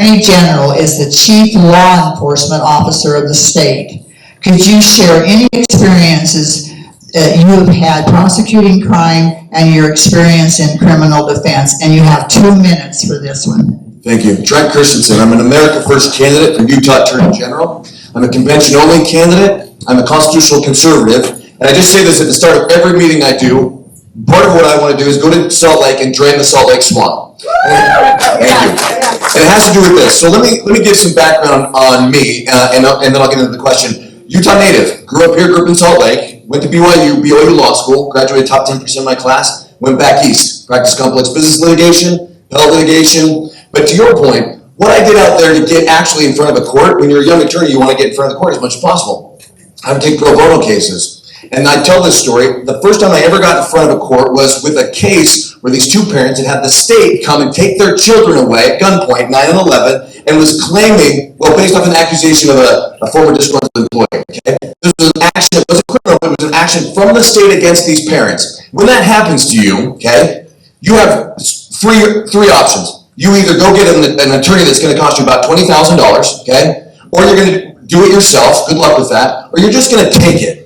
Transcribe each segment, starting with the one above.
Attorney General is the chief law enforcement officer of the state. Could you share any experiences that you have had prosecuting crime and your experience in criminal defense? And you have 2 minutes for this one. Thank you. Trent Christensen. I'm an America First candidate for Utah Attorney General. I'm a convention-only candidate. I'm a constitutional conservative. And I just say this at the start of every meeting I do. Part of what I want to do is go to Salt Lake and drain the Salt Lake swamp. Thank you. And it has to do with this. So let me give some background on me, and then I'll get into the question. Utah native, grew up here, grew up in Salt Lake, went to BYU Law School, graduated top 10% of my class, went back east, practiced complex business litigation, appellate litigation. But to your point, what I did out there to get actually in front of a court, when you're a young attorney, you want to get in front of the court as much as possible. I would take pro bono cases. And I tell this story, the first time I ever got in front of a court was with a case where these two parents had the state come and take their children away at gunpoint, 9 and 11, and was claiming, well, based off an accusation of a former disgruntled employee, okay? This was an action, it was a criminal, it was an action from the state against these parents. When that happens to you, okay, you have three options. You either go get an attorney that's going to cost you about $20,000, okay, or you're going to do it yourself, good luck with that, or you're just going to take it.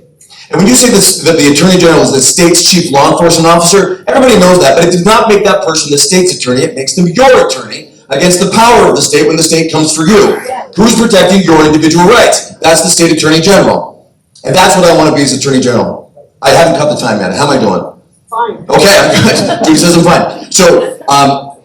And when you say this, that the Attorney General is the state's chief law enforcement officer, everybody knows that, but it does not make that person the state's attorney, it makes them your attorney against the power of the state when the state comes for you. Who's protecting your individual rights? That's the state Attorney General. And that's what I want to be as Attorney General. I haven't cut the time yet. How am I doing? Fine. Okay, I'm good. Dude says I'm fine. So,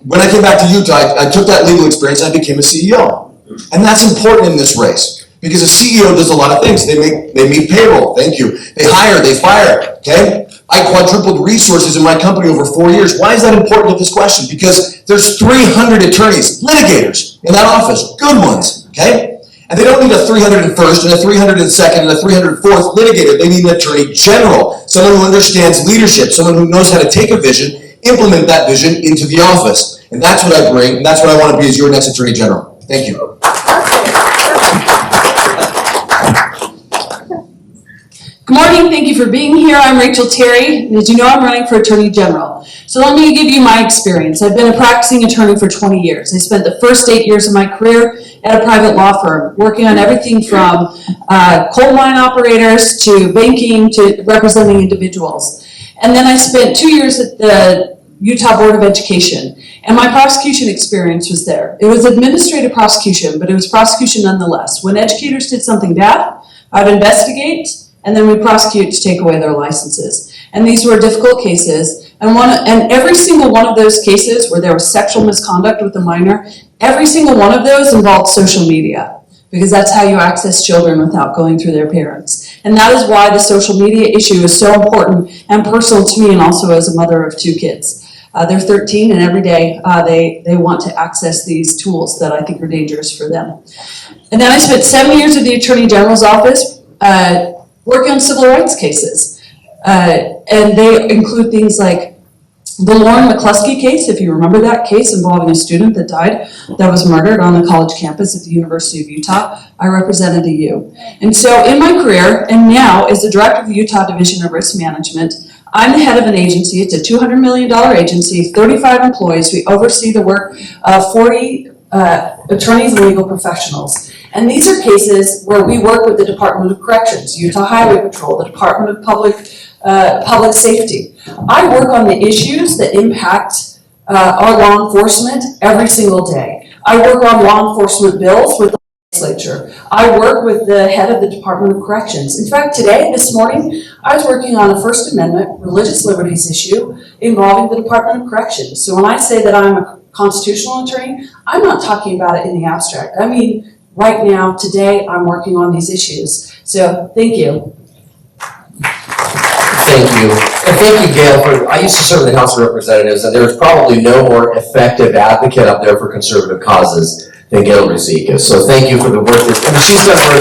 when I came back to Utah, I took that legal experience and I became a CEO. And that's important in this race. Because a CEO does a lot of things. They meet payroll, thank you. They hire, they fire, okay? I quadrupled resources in my company over 4 years. Why is that important to this question? Because there's 300 attorneys, litigators in that office, good ones, okay? And they don't need a 301st and a 302nd and a 304th litigator. They need an attorney general, someone who understands leadership, someone who knows how to take a vision, implement that vision into the office. And that's what I bring, and that's what I want to be as your next Attorney General. Thank you. Good morning, thank you for being here. I'm Rachel Terry, and as you know, I'm running for Attorney General. So let me give you my experience. I've been a practicing attorney for 20 years. I spent the first 8 years of my career at a private law firm, working on everything from coal mine operators to banking to representing individuals. And then I spent 2 years at the Utah Board of Education, and my prosecution experience was there. It was administrative prosecution, but it was prosecution nonetheless. When educators did something bad, I'd investigate, and then we prosecute to take away their licenses. And these were difficult cases. And every single one of those cases where there was sexual misconduct with a minor, every single one of those involved social media, because that's how you access children without going through their parents. And that is why the social media issue is so important and personal to me, and also as a mother of 2 kids. They're 13, and every day they want to access these tools that I think are dangerous for them. And then I spent 7 years at the Attorney General's office, working on civil rights cases. And they include things like the Lauren McCluskey case, if you remember that case involving a student that died, that was murdered on the college campus at the University of Utah. I represented the U. And so in my career, and now as the director of the Utah Division of Risk Management, I'm the head of an agency. It's a $200 million agency, 35 employees. We oversee the work of 40 attorneys and legal professionals. And these are cases where we work with the Department of Corrections, Utah Highway Patrol, the Department of Public Safety. I work on the issues that impact our law enforcement every single day. I work on law enforcement bills with the legislature. I work with the head of the Department of Corrections. In fact, this morning, I was working on a First Amendment religious liberties issue involving the Department of Corrections. So when I say that I'm a constitutional attorney, I'm not talking about it in the abstract. I mean, right now, today, I'm working on these issues. So, thank you. Thank you. And thank you, Gail. I used to serve in the House of Representatives, and there was probably no more effective advocate up there for conservative causes than Gail Ruzicka. So thank you for the work that she's done for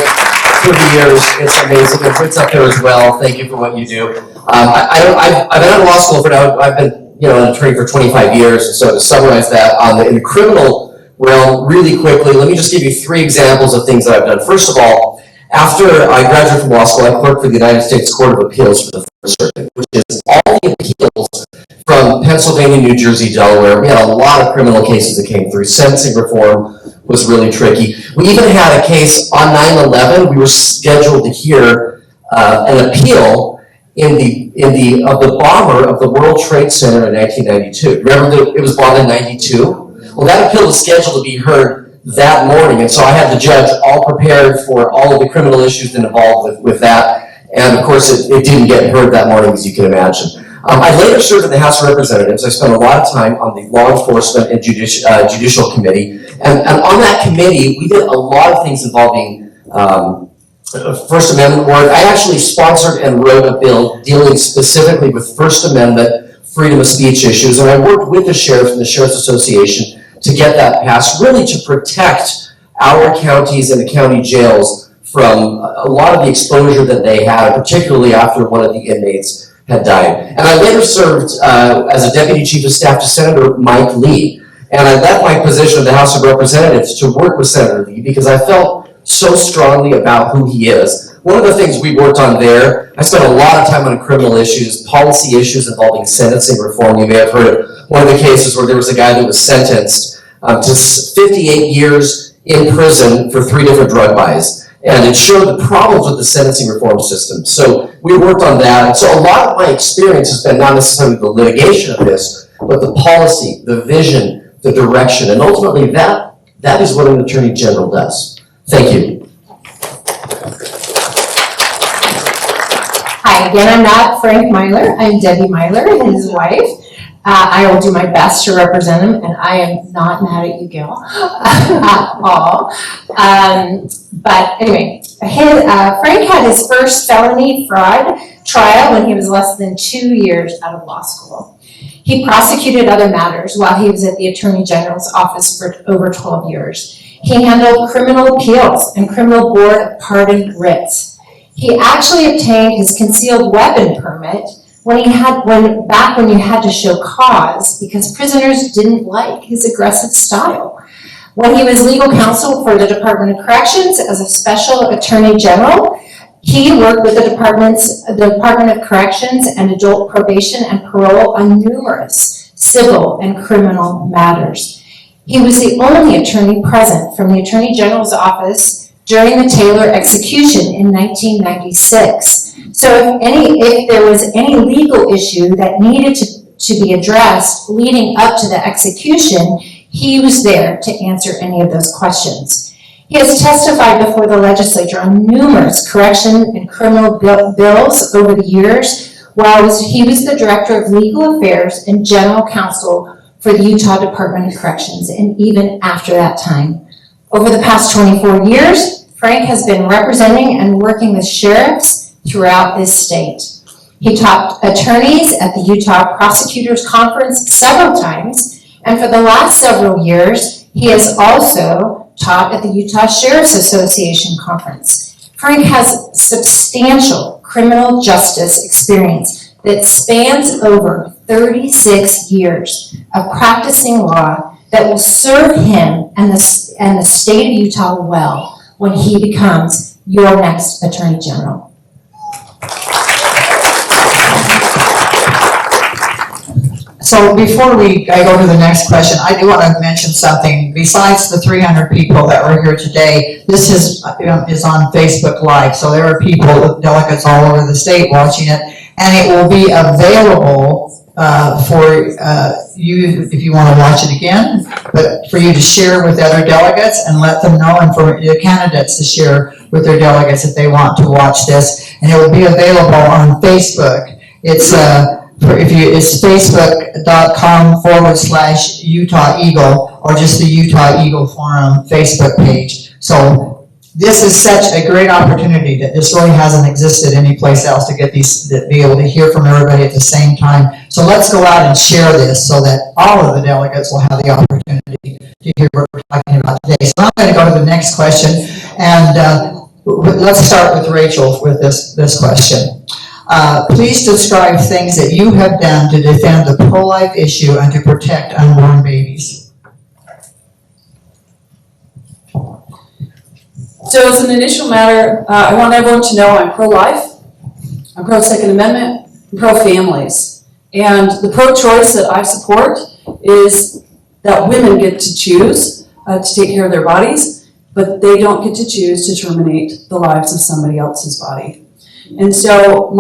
30 years. It's amazing. And Britt's up there as well. Thank you for what you do. I've been out of law school for now. I've been an attorney for 25 years. And so to summarize that, in the criminal realm, really quickly, let me just give you 3 examples of things that I've done. First of all, after I graduated from law school, I clerked for the United States Court of Appeals for the First Circuit, which is all the appeals from Pennsylvania, New Jersey, Delaware. We had a lot of criminal cases that came through, sentencing reform, was really tricky. We even had a case on 9/11. We were scheduled to hear an appeal of the bomber of the World Trade Center in 1992. Remember that it was bombed in 92? Well, that appeal was scheduled to be heard that morning, and so I had the judge all prepared for all of the criminal issues involved with that, and of course it didn't get heard that morning, as you can imagine. I later served in the House of Representatives. I spent a lot of time on the Law Enforcement and Judicial Committee, and on that committee we did a lot of things involving First Amendment work. I actually sponsored and wrote a bill dealing specifically with First Amendment freedom of speech issues, and I worked with the sheriffs and the Sheriff's Association to get that passed, really to protect our counties and the county jails from a lot of the exposure that they had, particularly after one of the inmates had died. And I later served as a Deputy Chief of Staff to Senator Mike Lee, and I left my position in the House of Representatives to work with Senator Lee because I felt so strongly about who he is. One of the things we worked on there, I spent a lot of time on criminal issues, policy issues involving sentencing reform. You may have heard of one of the cases where there was a guy that was sentenced to 58 years in prison for 3 different drug buys. And it showed the problems with the sentencing reform system. So we worked on that. So a lot of my experience has been not necessarily the litigation of this, but the policy, the vision, the direction. And ultimately that is what an Attorney General does. Thank you. Hi, again, I'm not Frank Mylar. I'm Debby Mylar, his wife. I will do my best to represent him, and I am not mad at you, Gail, at all. But anyway, Frank had his first felony fraud trial when he was less than 2 years out of law school. He prosecuted other matters while he was at the Attorney General's office for over 12 years. He handled criminal appeals and criminal board pardon writs. He actually obtained his concealed weapon permit when you had to show cause because prisoners didn't like his aggressive style. When he was legal counsel for the Department of Corrections as a special attorney general, he worked with the Department of Corrections and Adult Probation and Parole on numerous civil and criminal matters. He was the only attorney present from the Attorney General's office during the Taylor execution in 1996. So if there was any legal issue that needed to be addressed leading up to the execution, he was there to answer any of those questions. He has testified before the legislature on numerous correction and criminal bills over the years while he was the Director of Legal Affairs and General Counsel for the Utah Department of Corrections, and even after that time. Over the past 24 years, Frank has been representing and working with sheriffs throughout this state. He taught attorneys at the Utah Prosecutors Conference several times, and for the last several years, he has also taught at the Utah Sheriff's Association Conference. Frank has substantial criminal justice experience that spans over 36 years of practicing law that will serve him and the state of Utah well when he becomes your next Attorney General. So before I go to the next question, I do want to mention something. Besides the 300 people that were here today, this is on Facebook Live. So there are people, delegates all over the state watching it, and it will be available for you if you want to watch it again, but for you to share with other delegates and let them know, and for the candidates to share with their delegates if they want to watch this. And it will be available on Facebook. It's facebook.com/Utah Eagle, or just the Utah Eagle Forum Facebook page. So this is such a great opportunity that this really hasn't existed anyplace else to get be able to hear from everybody at the same time. So let's go out and share this so that all of the delegates will have the opportunity to hear what we're talking about today. So I'm going to go to the next question, and let's start with Rachel with this question. Please describe things that you have done to defend the pro-life issue and to protect unborn babies. So as an initial matter, I want everyone to know I'm pro-life, I'm pro-Second Amendment, I'm pro-families. And the pro-choice that I support is that women get to choose to take care of their bodies, but they don't get to choose to terminate the lives of somebody else's body. And so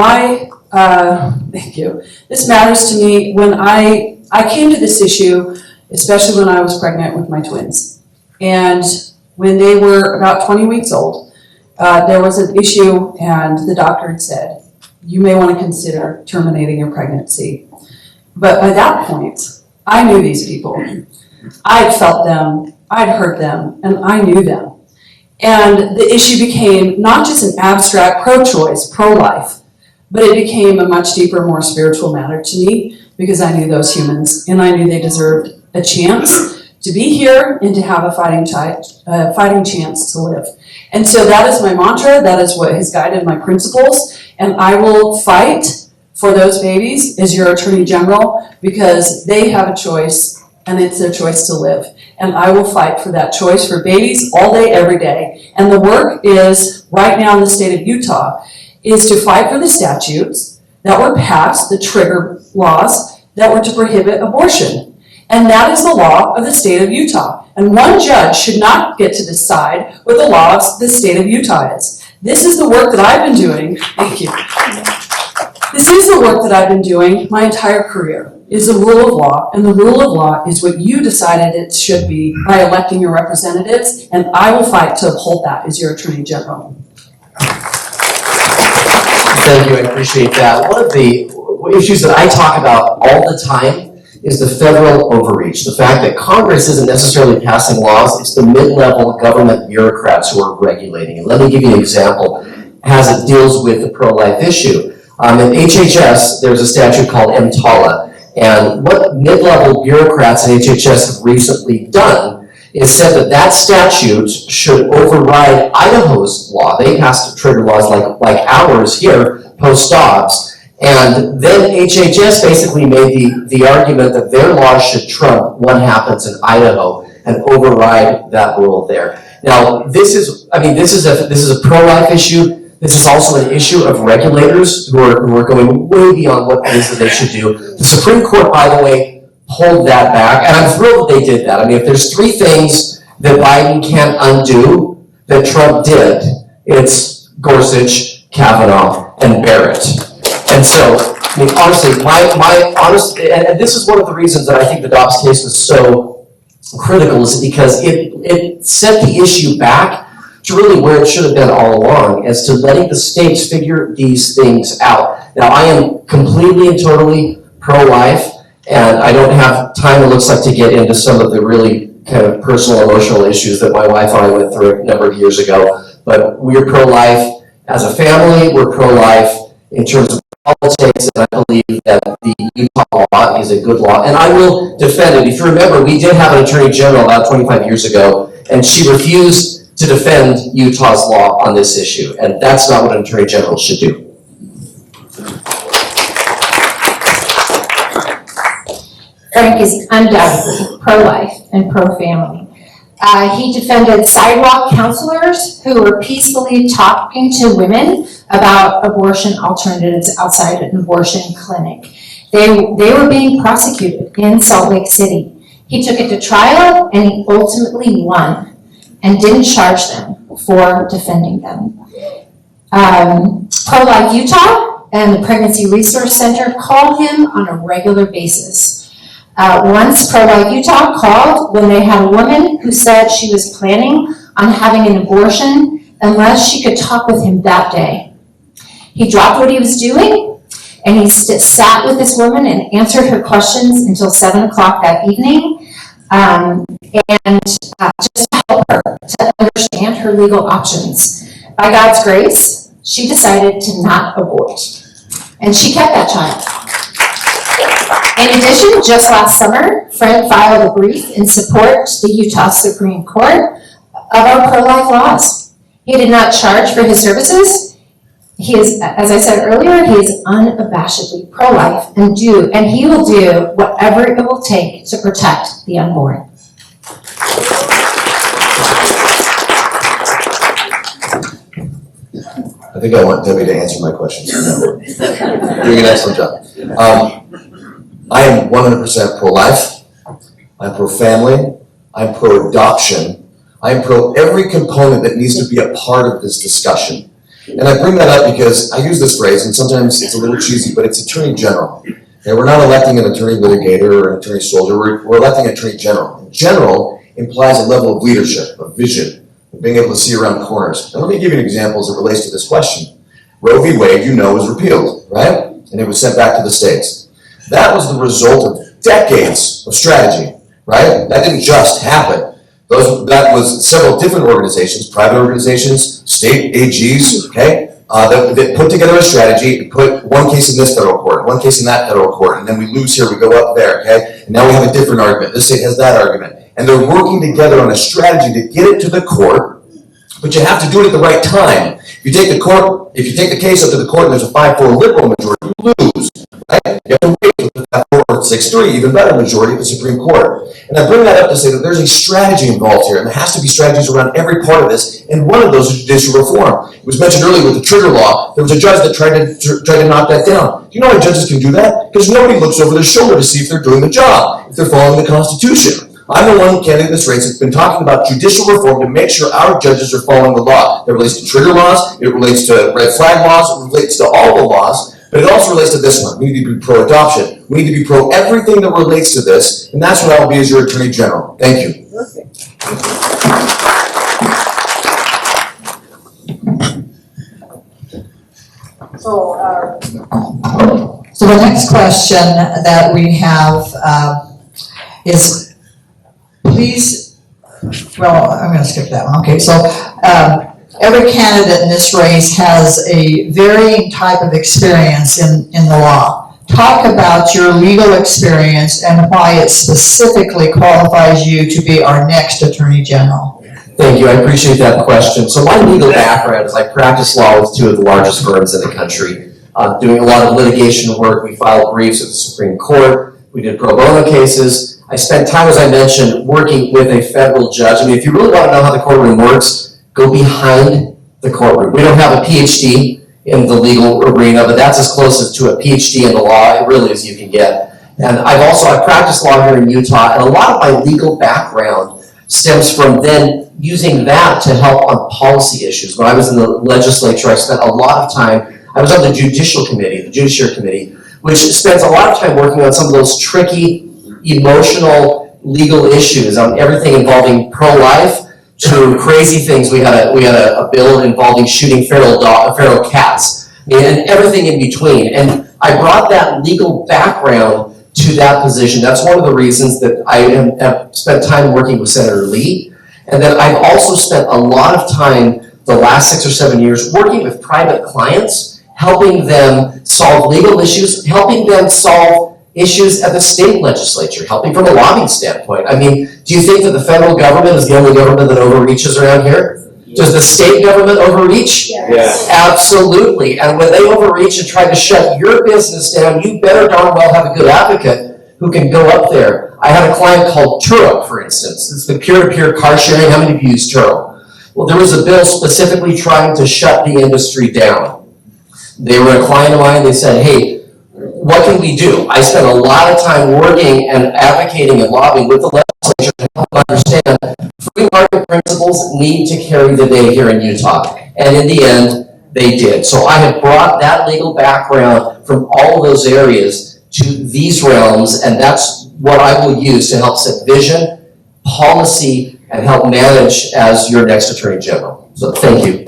thank you. This matters to me. When I came to this issue, especially when I was pregnant with my twins. And when they were about 20 weeks old, there was an issue and the doctor had said, you may want to consider terminating your pregnancy. But by that point, I knew these people. I'd felt them, I'd heard them, and I knew them. And the issue became not just an abstract pro-choice, pro-life, but it became a much deeper, more spiritual matter to me because I knew those humans and I knew they deserved a chance to be here and to have a fighting chance to live. And so that is my mantra, that is what has guided my principles, and I will fight for those babies as your Attorney General because they have a choice and it's their choice to live. And I will fight for that choice for babies all day, every day. And the work is, right now in the state of Utah, is to fight for the statutes that were passed, the trigger laws that were to prohibit abortion. And that is the law of the state of Utah. And one judge should not get to decide what the law of the state of Utah is. This is the work that I've been doing. Thank you. This is the work that I've been doing my entire career, is the rule of law, and the rule of law is what you decided it should be by electing your representatives, and I will fight to uphold that as your Attorney General. Thank you, I appreciate that. One of the issues that I talk about all the time is the federal overreach. The fact that Congress isn't necessarily passing laws, it's the mid-level government bureaucrats who are regulating. And let me give you an example as it deals with the pro-life issue. In HHS, there's a statute called EMTALA, and what mid-level bureaucrats in HHS have recently done is said that that statute should override Idaho's law. They passed trigger laws like ours here, post-Dobbs, and then HHS basically made the argument that their laws should trump what happens in Idaho and override that rule there. Now, this is a pro-life issue. This is also an issue of regulators who are going way beyond what it is that they should do. The Supreme Court, by the way, pulled that back, and I'm thrilled that they did that. I mean, if there's three things that Biden can't undo that Trump did, it's Gorsuch, Kavanaugh, and Barrett. And so, I mean, honestly, and this is one of the reasons that I think the Dobbs case was so critical, is because it set the issue back to really where it should have been all along, as to letting the states figure these things out. Now, I am completely and totally pro-life, and I don't have time, it looks like, to get into some of the really kind of personal, emotional issues that my wife and I went through a number of years ago. But we're pro-life as a family, we're pro-life in terms of politics, and I believe that the Utah law is a good law, and I will defend it. If you remember, we did have an Attorney General about 25 years ago, and she refused to defend Utah's law on this issue, and that's not what an Attorney General should do. Frank is undoubtedly pro-life and pro-family. He defended sidewalk counselors who were peacefully talking to women about abortion alternatives outside an abortion clinic. They were being prosecuted in Salt Lake City. He took it to trial and he ultimately won and didn't charge them for defending them. Pro-Life Utah and the Pregnancy Resource Center call him on a regular basis. Once Pro-Life Utah called when they had a woman who said she was planning on having an abortion unless she could talk with him that day. He dropped what he was doing and he sat with this woman and answered her questions until 7 o'clock that evening, just to help her to understand her legal options. By God's grace, she decided to not abort, and she kept that child. In addition, just last summer, Fred filed a brief in support to the Utah Supreme Court of our pro-life laws. He did not charge for his services. He is, as I said earlier, he is unabashedly pro-life and he will do whatever it will take to protect the unborn. I think I want Debbie to answer my questions. You're doing an excellent job. I am 100% pro-life. I'm pro-family. I'm pro-adoption, I'm pro every component that needs to be a part of this discussion. And I bring that up because I use this phrase, and sometimes it's a little cheesy, but it's Attorney General. And we're not electing an attorney litigator or an attorney soldier, we're electing an Attorney General. And general implies a level of leadership, of vision, of being able to see around corners. And let me give you an example as it relates to this question. Roe v. Wade, you know, was repealed, right? And it was sent back to the states. That was the result of decades of strategy, right? That didn't just happen. That was several different organizations, private organizations, state AGs, okay, that put together a strategy, put one case in this federal court, one case in that federal court, and then we lose here, we go up there, okay? And now we have a different argument. This state has that argument. And they're working together on a strategy to get it to the court, but you have to do it at the right time. If you take the case up to the court and there's a 5-4 liberal majority, you lose, right? You have to wait for that 4-6-3, even better majority at the Supreme Court. And I bring that up to say that there's a strategy involved here, and there has to be strategies around every part of this, and one of those is judicial reform. It was mentioned earlier with the trigger law. There was a judge that tried to knock that down. Do you know why judges can do that? Because nobody looks over their shoulder to see if they're doing the job, if they're following the Constitution. I'm the one candidate in this race that's been talking about judicial reform to make sure our judges are following the law. It relates to trigger laws, it relates to red flag laws, it relates to all the laws, but it also relates to this one. We need to be pro-adoption. We need to be pro everything that relates to this, and that's what I'll be as your Attorney General. Thank you. So the next question that we have is, please, well, I'm going to skip that one. Okay, so every candidate in this race has a varying type of experience in the law. Talk about your legal experience and why it specifically qualifies you to be our next Attorney General. Thank you, I appreciate that question. So my legal background is I practice law with two of the largest firms in the country. Doing a lot of litigation work, we filed briefs at the Supreme Court, we did pro bono cases. I spent time, as I mentioned, working with a federal judge. I mean, if you really want to know how the courtroom works, go behind the courtroom. We don't have a PhD in the legal arena, but that's as close as to a PhD in the law, it really is you can get. And I practiced law here in Utah, and a lot of my legal background stems from then using that to help on policy issues. When I was in the legislature, I spent a lot of time, I was on the Judiciary Committee, which spends a lot of time working on some of those tricky, emotional, legal issues, on everything involving pro-life to crazy things. We had a bill involving shooting feral cats, and everything in between. And I brought that legal background to that position. That's one of the reasons that I have spent time working with Senator Lee, and that I've also spent a lot of time the last 6 or 7 years working with private clients, helping them solve legal issues, helping them solve issues at the state legislature, helping from a lobbying standpoint. I mean, do you think that the federal government is the only government that overreaches around here? Does the state government overreach? Yes. Absolutely. And when they overreach and try to shut your business down, you better darn well have a good advocate who can go up there. I had a client called Turo, for instance. It's the peer-to-peer car sharing. How many of you use Turo? Well, there was a bill specifically trying to shut the industry down. They were a client of mine. They said, hey, what can we do? I spent a lot of time working and advocating and lobbying with the legislature to help them understand free market principles need to carry the day here in Utah. And in the end, they did. So I have brought that legal background from all of those areas to these realms, and that's what I will use to help set vision, policy, and help manage as your next Attorney General. So thank you.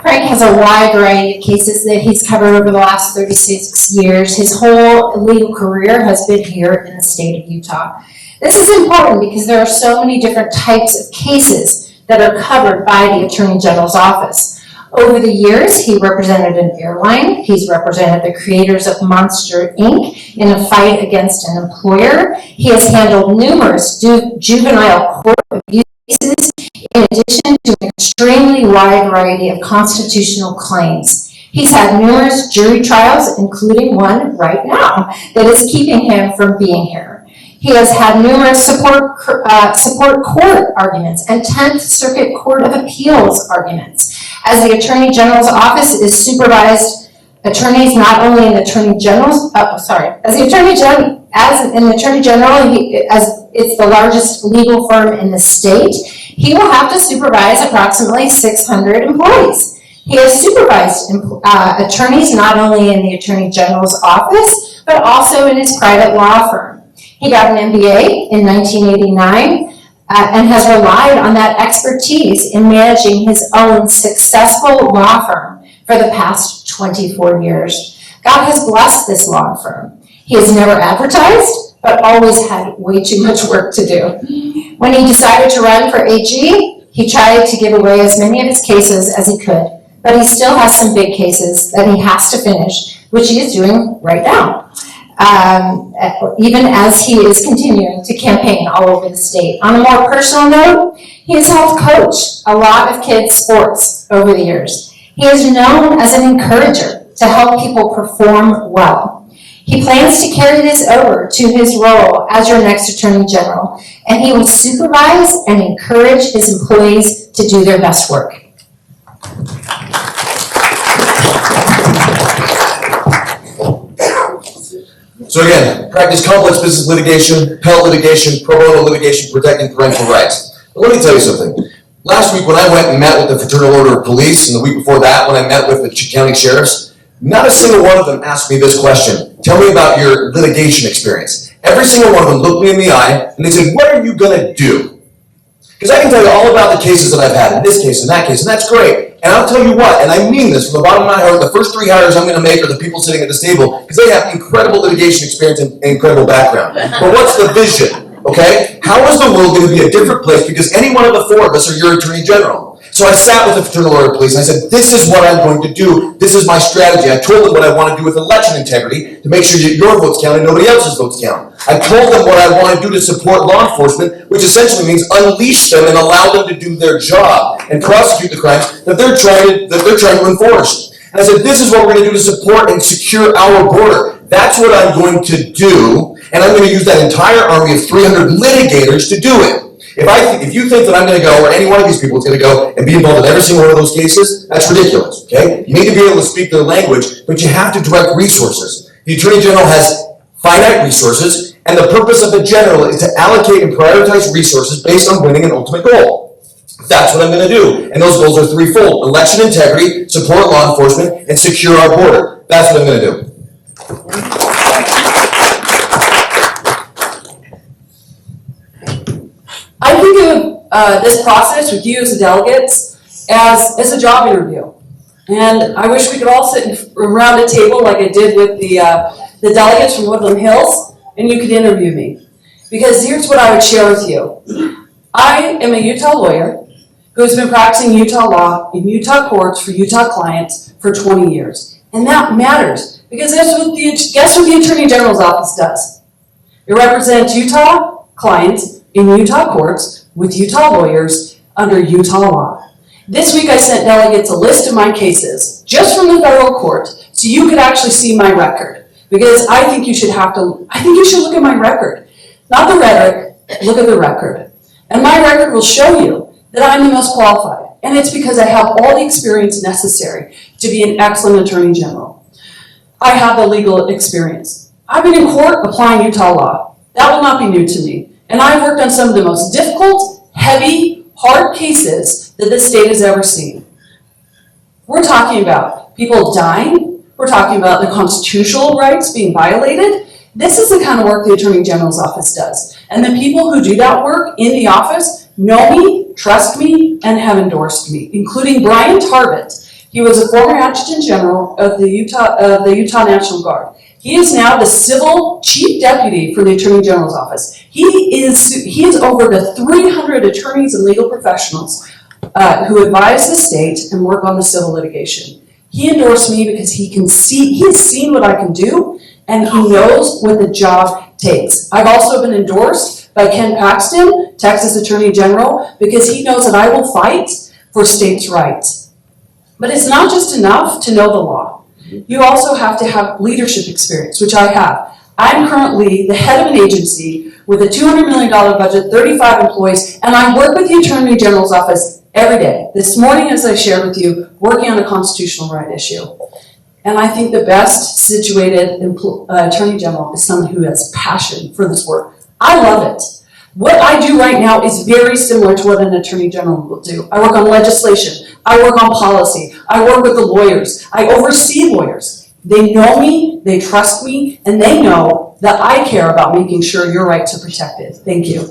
Frank has a wide variety of cases that he's covered over the last 36 years. His whole legal career has been here in the state of Utah. This is important because there are so many different types of cases that are covered by the Attorney General's office. Over the years, he represented an airline. He's represented the creators of Monster, Inc. in a fight against an employer. He has handled numerous juvenile court abuse cases, in addition to an extremely wide variety of constitutional claims. He's had numerous jury trials, including one right now that is keeping him from being here. He has had numerous support court arguments and 10th Circuit Court of Appeals arguments. As the Attorney General's office is supervised attorneys not only in the Attorney General's, as the Attorney General, as an Attorney General, as it's the largest legal firm in the state, he will have to supervise approximately 600 employees. He has supervised attorneys not only in the Attorney General's office, but also in his private law firm. He got an MBA in 1989 and has relied on that expertise in managing his own successful law firm for the past 24 years. God has blessed this law firm. He has never advertised, but always had way too much work to do. When he decided to run for AG, he tried to give away as many of his cases as he could, but he still has some big cases that he has to finish, which he is doing right now, even as he is continuing to campaign all over the state. On a more personal note, he has helped coach a lot of kids' sports over the years. He is known as an encourager to help people perform well. He plans to carry this over to his role as your next Attorney General, and he will supervise and encourage his employees to do their best work. So again, practice complex business litigation, appellate litigation, pro bono litigation, protecting parental rights. But let me tell you something. Last week when I went and met with the Fraternal Order of Police, and the week before that when I met with the county sheriffs, not a single one of them asked me this question. Tell me about your litigation experience. Every single one of them looked me in the eye and they said, what are you gonna do? Because I can tell you all about the cases that I've had, in this case, in that case, and that's great. And I'll tell you what, and I mean this from the bottom of my heart, the first 3 hires I'm gonna make are the people sitting at this table, because they have incredible litigation experience and incredible background. But what's the vision, okay? How is the world gonna be a different place because any one of the 4 of us are your Attorney General? So I sat with the Fraternal Order of Police and I said, this is what I'm going to do. This is my strategy. I told them what I want to do with election integrity to make sure that your votes count and nobody else's votes count. I told them what I want to do to support law enforcement, which essentially means unleash them and allow them to do their job and prosecute the crimes that they're trying to enforce. And I said, this is what we're going to do to support and secure our border. That's what I'm going to do, and I'm going to use that entire army of 300 litigators to do it. If you think that I'm going to go, or any one of these people is going to go and be involved in every single one of those cases, that's ridiculous, okay? You need to be able to speak their language, but you have to direct resources. The Attorney General has finite resources, and the purpose of the General is to allocate and prioritize resources based on winning an ultimate goal. That's what I'm going to do, and those goals are threefold: election integrity, support law enforcement, and secure our border. That's what I'm going to do. I think of this process with you as the delegates as a job interview. And I wish we could all sit around a table like I did with the delegates from Woodland Hills, and you could interview me. Because here's what I would share with you. I am a Utah lawyer who has been practicing Utah law in Utah courts for Utah clients for 20 years. And that matters, because guess what the Attorney General's office does? It represents Utah clients in Utah courts with Utah lawyers under Utah law. This week I sent delegates a list of my cases just from the federal court so you could actually see my record, because I think you should look at my record. Not the rhetoric, look at the record. And my record will show you that I'm the most qualified, and it's because I have all the experience necessary to be an excellent Attorney General. I have the legal experience. I've been in court applying Utah law. That will not be new to me. And I've worked on some of the most difficult, heavy, hard cases that this state has ever seen. We're talking about people dying. We're talking about the constitutional rights being violated. This is the kind of work the Attorney General's office does. And the people who do that work in the office know me, trust me, and have endorsed me, including Brian Tarbett. He was a former Adjutant General of the Utah National Guard. He is now the civil chief deputy for the Attorney General's office. He is over the 300 attorneys and legal professionals who advise the state and work on the civil litigation. He endorsed me because he has seen what I can do, and he knows what the job takes. I've also been endorsed by Ken Paxton, Texas Attorney General, because he knows that I will fight for states' rights. But it's not just enough to know the law. You also have to have leadership experience, which I have. I'm currently the head of an agency with a $200 million budget, 35 employees, and I work with the Attorney General's office every day. This morning, as I shared with you, working on a constitutional right issue. And I think the best situated Attorney General is someone who has passion for this work. I love it. What I do right now is very similar to what an Attorney General will do. I work on legislation. I work on policy. I work with the lawyers. I oversee lawyers. They know me, they trust me, and they know that I care about making sure your rights are protected. Thank you.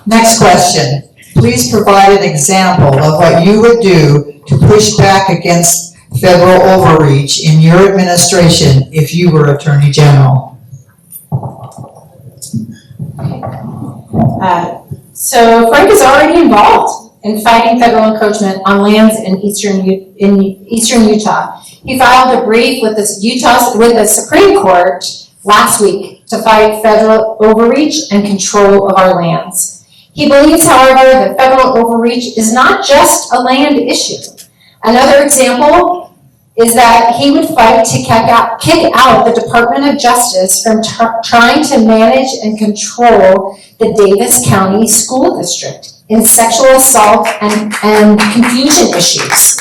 Next question. Please provide an example of what you would do to push back against federal overreach in your administration if you were Attorney General. So Frank is already involved in fighting federal encroachment on lands in eastern Utah. He filed a brief with the Supreme Court last week to fight federal overreach and control of our lands. He believes, however, that federal overreach is not just a land issue. Another example is that he would fight to kick out the Department of Justice from trying to manage and control the Davis County School District in sexual assault and confusion issues.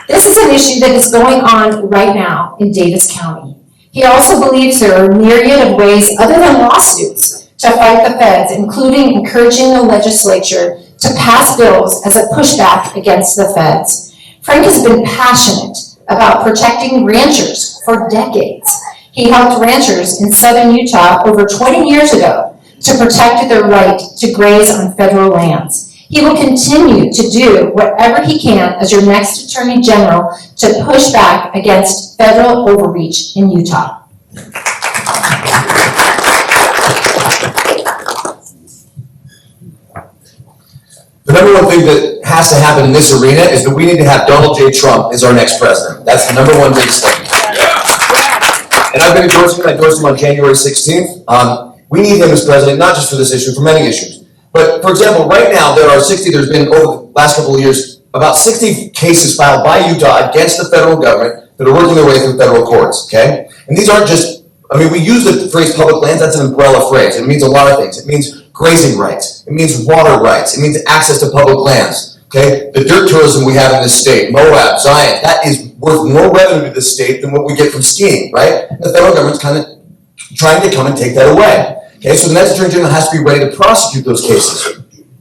This is an issue that is going on right now in Davis County. He also believes there are a myriad of ways other than lawsuits to fight the feds, including encouraging the legislature to pass bills as a pushback against the feds. Frank has been passionate about protecting ranchers for decades. He helped ranchers in southern Utah over 20 years ago to protect their right to graze on federal lands. He will continue to do whatever he can as your next Attorney General to push back against federal overreach in Utah. The number one thing that has to happen in this arena is that we need to have Donald J. Trump as our next president. That's the number one biggest thing. And I've been endorsing him. I endorsed him on January 16th. We need him as president, not just for this issue, for many issues. But for example, right now there's been over the last couple of years, about 60 cases filed by Utah against the federal government that are working their way through federal courts, okay? And these aren't just, we use the phrase public lands, that's an umbrella phrase. It means a lot of things. It means grazing rights. It means water rights. It means access to public lands, okay? The dirt tourism we have in this state, Moab, Zion, that is worth more revenue to this state than what we get from skiing, right? And the federal government's kind of trying to come and take that away. Okay, so the next Attorney General has to be ready to prosecute those cases.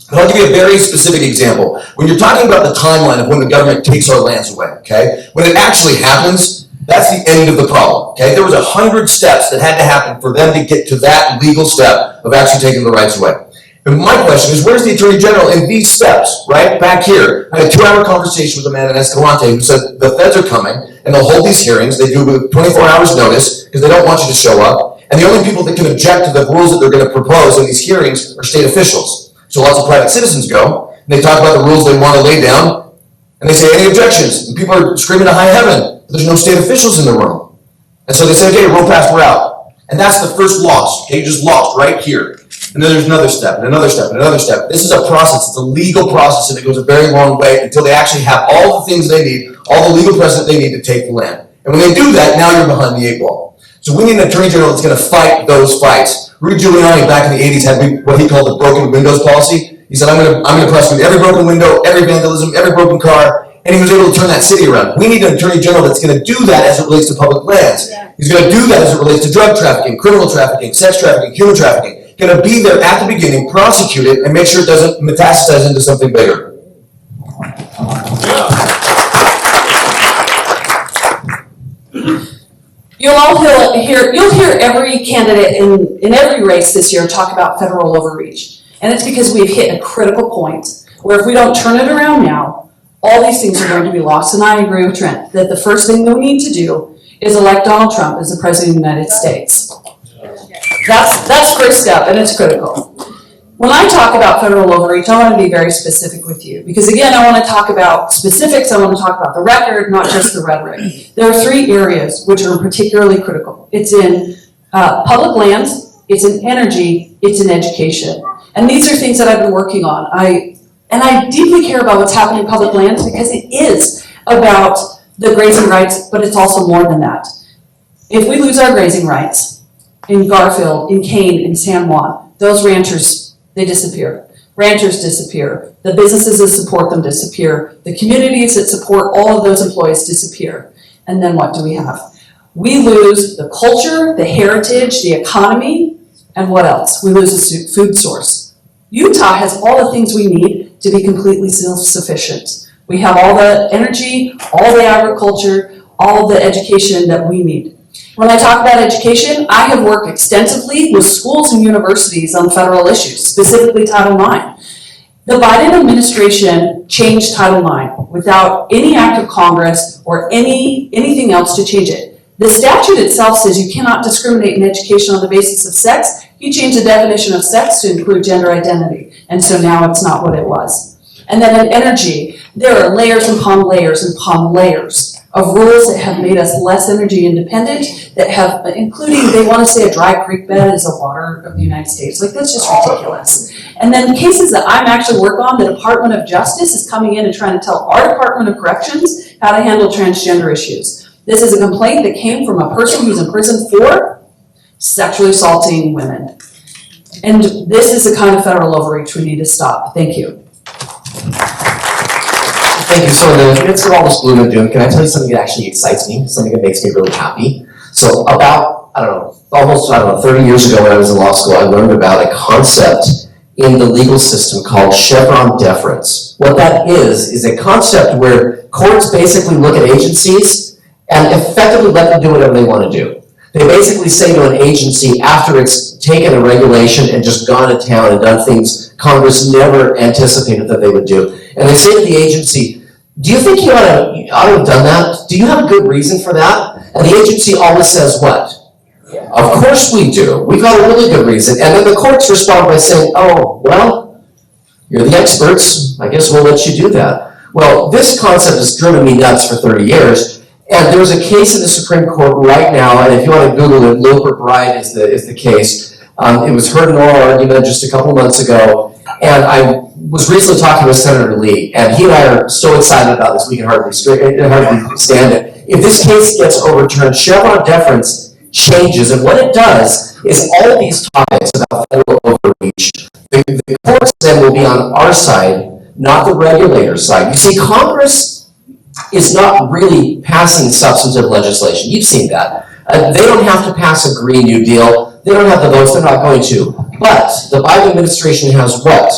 And I'll give you a very specific example. When you're talking about the timeline of when the government takes our lands away, okay? When it actually happens, that's the end of the problem, okay? There was 100 steps that had to happen for them to get to that legal step of actually taking the rights away. And my question is, where's the Attorney General in these steps, right? Back here, I had a 2-hour conversation with a man in Escalante who said the feds are coming and they'll hold these hearings. They do with 24 hours notice because they don't want you to show up. And the only people that can object to the rules that they're going to propose in these hearings are state officials. So lots of private citizens go, and they talk about the rules they want to lay down, and they say, any objections? And people are screaming to high heaven, but there's no state officials in the room. And so they say, okay, roll past, we're out. And that's the first loss, okay? You just lost right here. And then there's another step, and another step, and another step. This is a process, it's a legal process, and it goes a very long way until they actually have all the things they need, all the legal precedent they need to take the land. And when they do that, now you're behind the 8 ball. So we need an Attorney General that's going to fight those fights. Rudy Giuliani back in the 80s had what he called the broken windows policy. He said, I'm going to prosecute every broken window, every vandalism, every broken car, and he was able to turn that city around. We need an Attorney General that's going to do that as it relates to public lands. Yeah. He's going to do that as it relates to drug trafficking, criminal trafficking, sex trafficking, human trafficking. Going to be there at the beginning, prosecute it, and make sure it doesn't metastasize into something bigger. You'll hear every candidate in every race this year talk about federal overreach. And it's because we've hit a critical point where if we don't turn it around now, all these things are going to be lost. And I agree with Trent that the first thing we need to do is elect Donald Trump as the President of the United States. That's the first step, and it's critical. When I talk about federal overreach, I want to be very specific with you. Because again, I want to talk about specifics, I want to talk about the record, not just the rhetoric. There are 3 areas which are particularly critical. It's in public lands, it's in energy, it's in education. And these are things that I've been working on. I deeply care about what's happening in public lands because it is about the grazing rights, but it's also more than that. If we lose our grazing rights in Garfield, in Kane, in San Juan, those ranchers, they disappear. Ranchers disappear. The businesses that support them disappear. The communities that support all of those employees disappear. And then what do we have? We lose the culture, the heritage, the economy, and what else? We lose a food source. Utah has all the things we need to be completely self-sufficient. We have all the energy, all the agriculture, all the education that we need. When I talk about education, I have worked extensively with schools and universities on federal issues, specifically Title IX. The Biden administration changed Title IX without any act of Congress or anything else to change it. The statute itself says you cannot discriminate in education on the basis of sex. You change the definition of sex to include gender identity. And so now it's not what it was. And then in energy, there are layers upon layers upon layers of rules that have made us less energy independent, that have, including, they want to say a dry creek bed is a water of the United States. Like, that's just ridiculous. And then cases that I'm actually working on, the Department of Justice is coming in and trying to tell our Department of Corrections how to handle transgender issues. This is a complaint that came from a person who's in prison for sexually assaulting women. And this is the kind of federal overreach we need to stop. Thank you. Thank you. So in the midst of all this gloom and doom, can I tell you something that actually excites me, something that makes me really happy? So about, almost 30 years ago when I was in law school, I learned about a concept in the legal system called Chevron deference. What that is a concept where courts basically look at agencies and effectively let them do whatever they want to do. They basically say to an agency after it's taken a regulation and just gone to town and done things Congress never anticipated that they would do. And they say to the agency, do you think you ought to have done that? Do you have a good reason for that? And the agency always says what? Yeah. Of course we do. We've got a really good reason. And then the courts respond by saying, oh, well, you're the experts. I guess we'll let you do that. Well, this concept has driven me nuts for 30 years. And there's a case in the Supreme Court right now, and if you want to Google it, Loper Bride is the case. It was heard in oral argument just a couple months ago, and I was recently talking with Senator Lee, and he and I are so excited about this we can hardly stand it. If this case gets overturned, Chevron deference changes, and what it does is all of these topics about federal overreach, the courts then will be on our side, not the regulator's side. You see, Congress is not really passing substantive legislation. You've seen that. They don't have to pass a Green New Deal. They don't have the votes. They're not going to. But the Biden administration has what?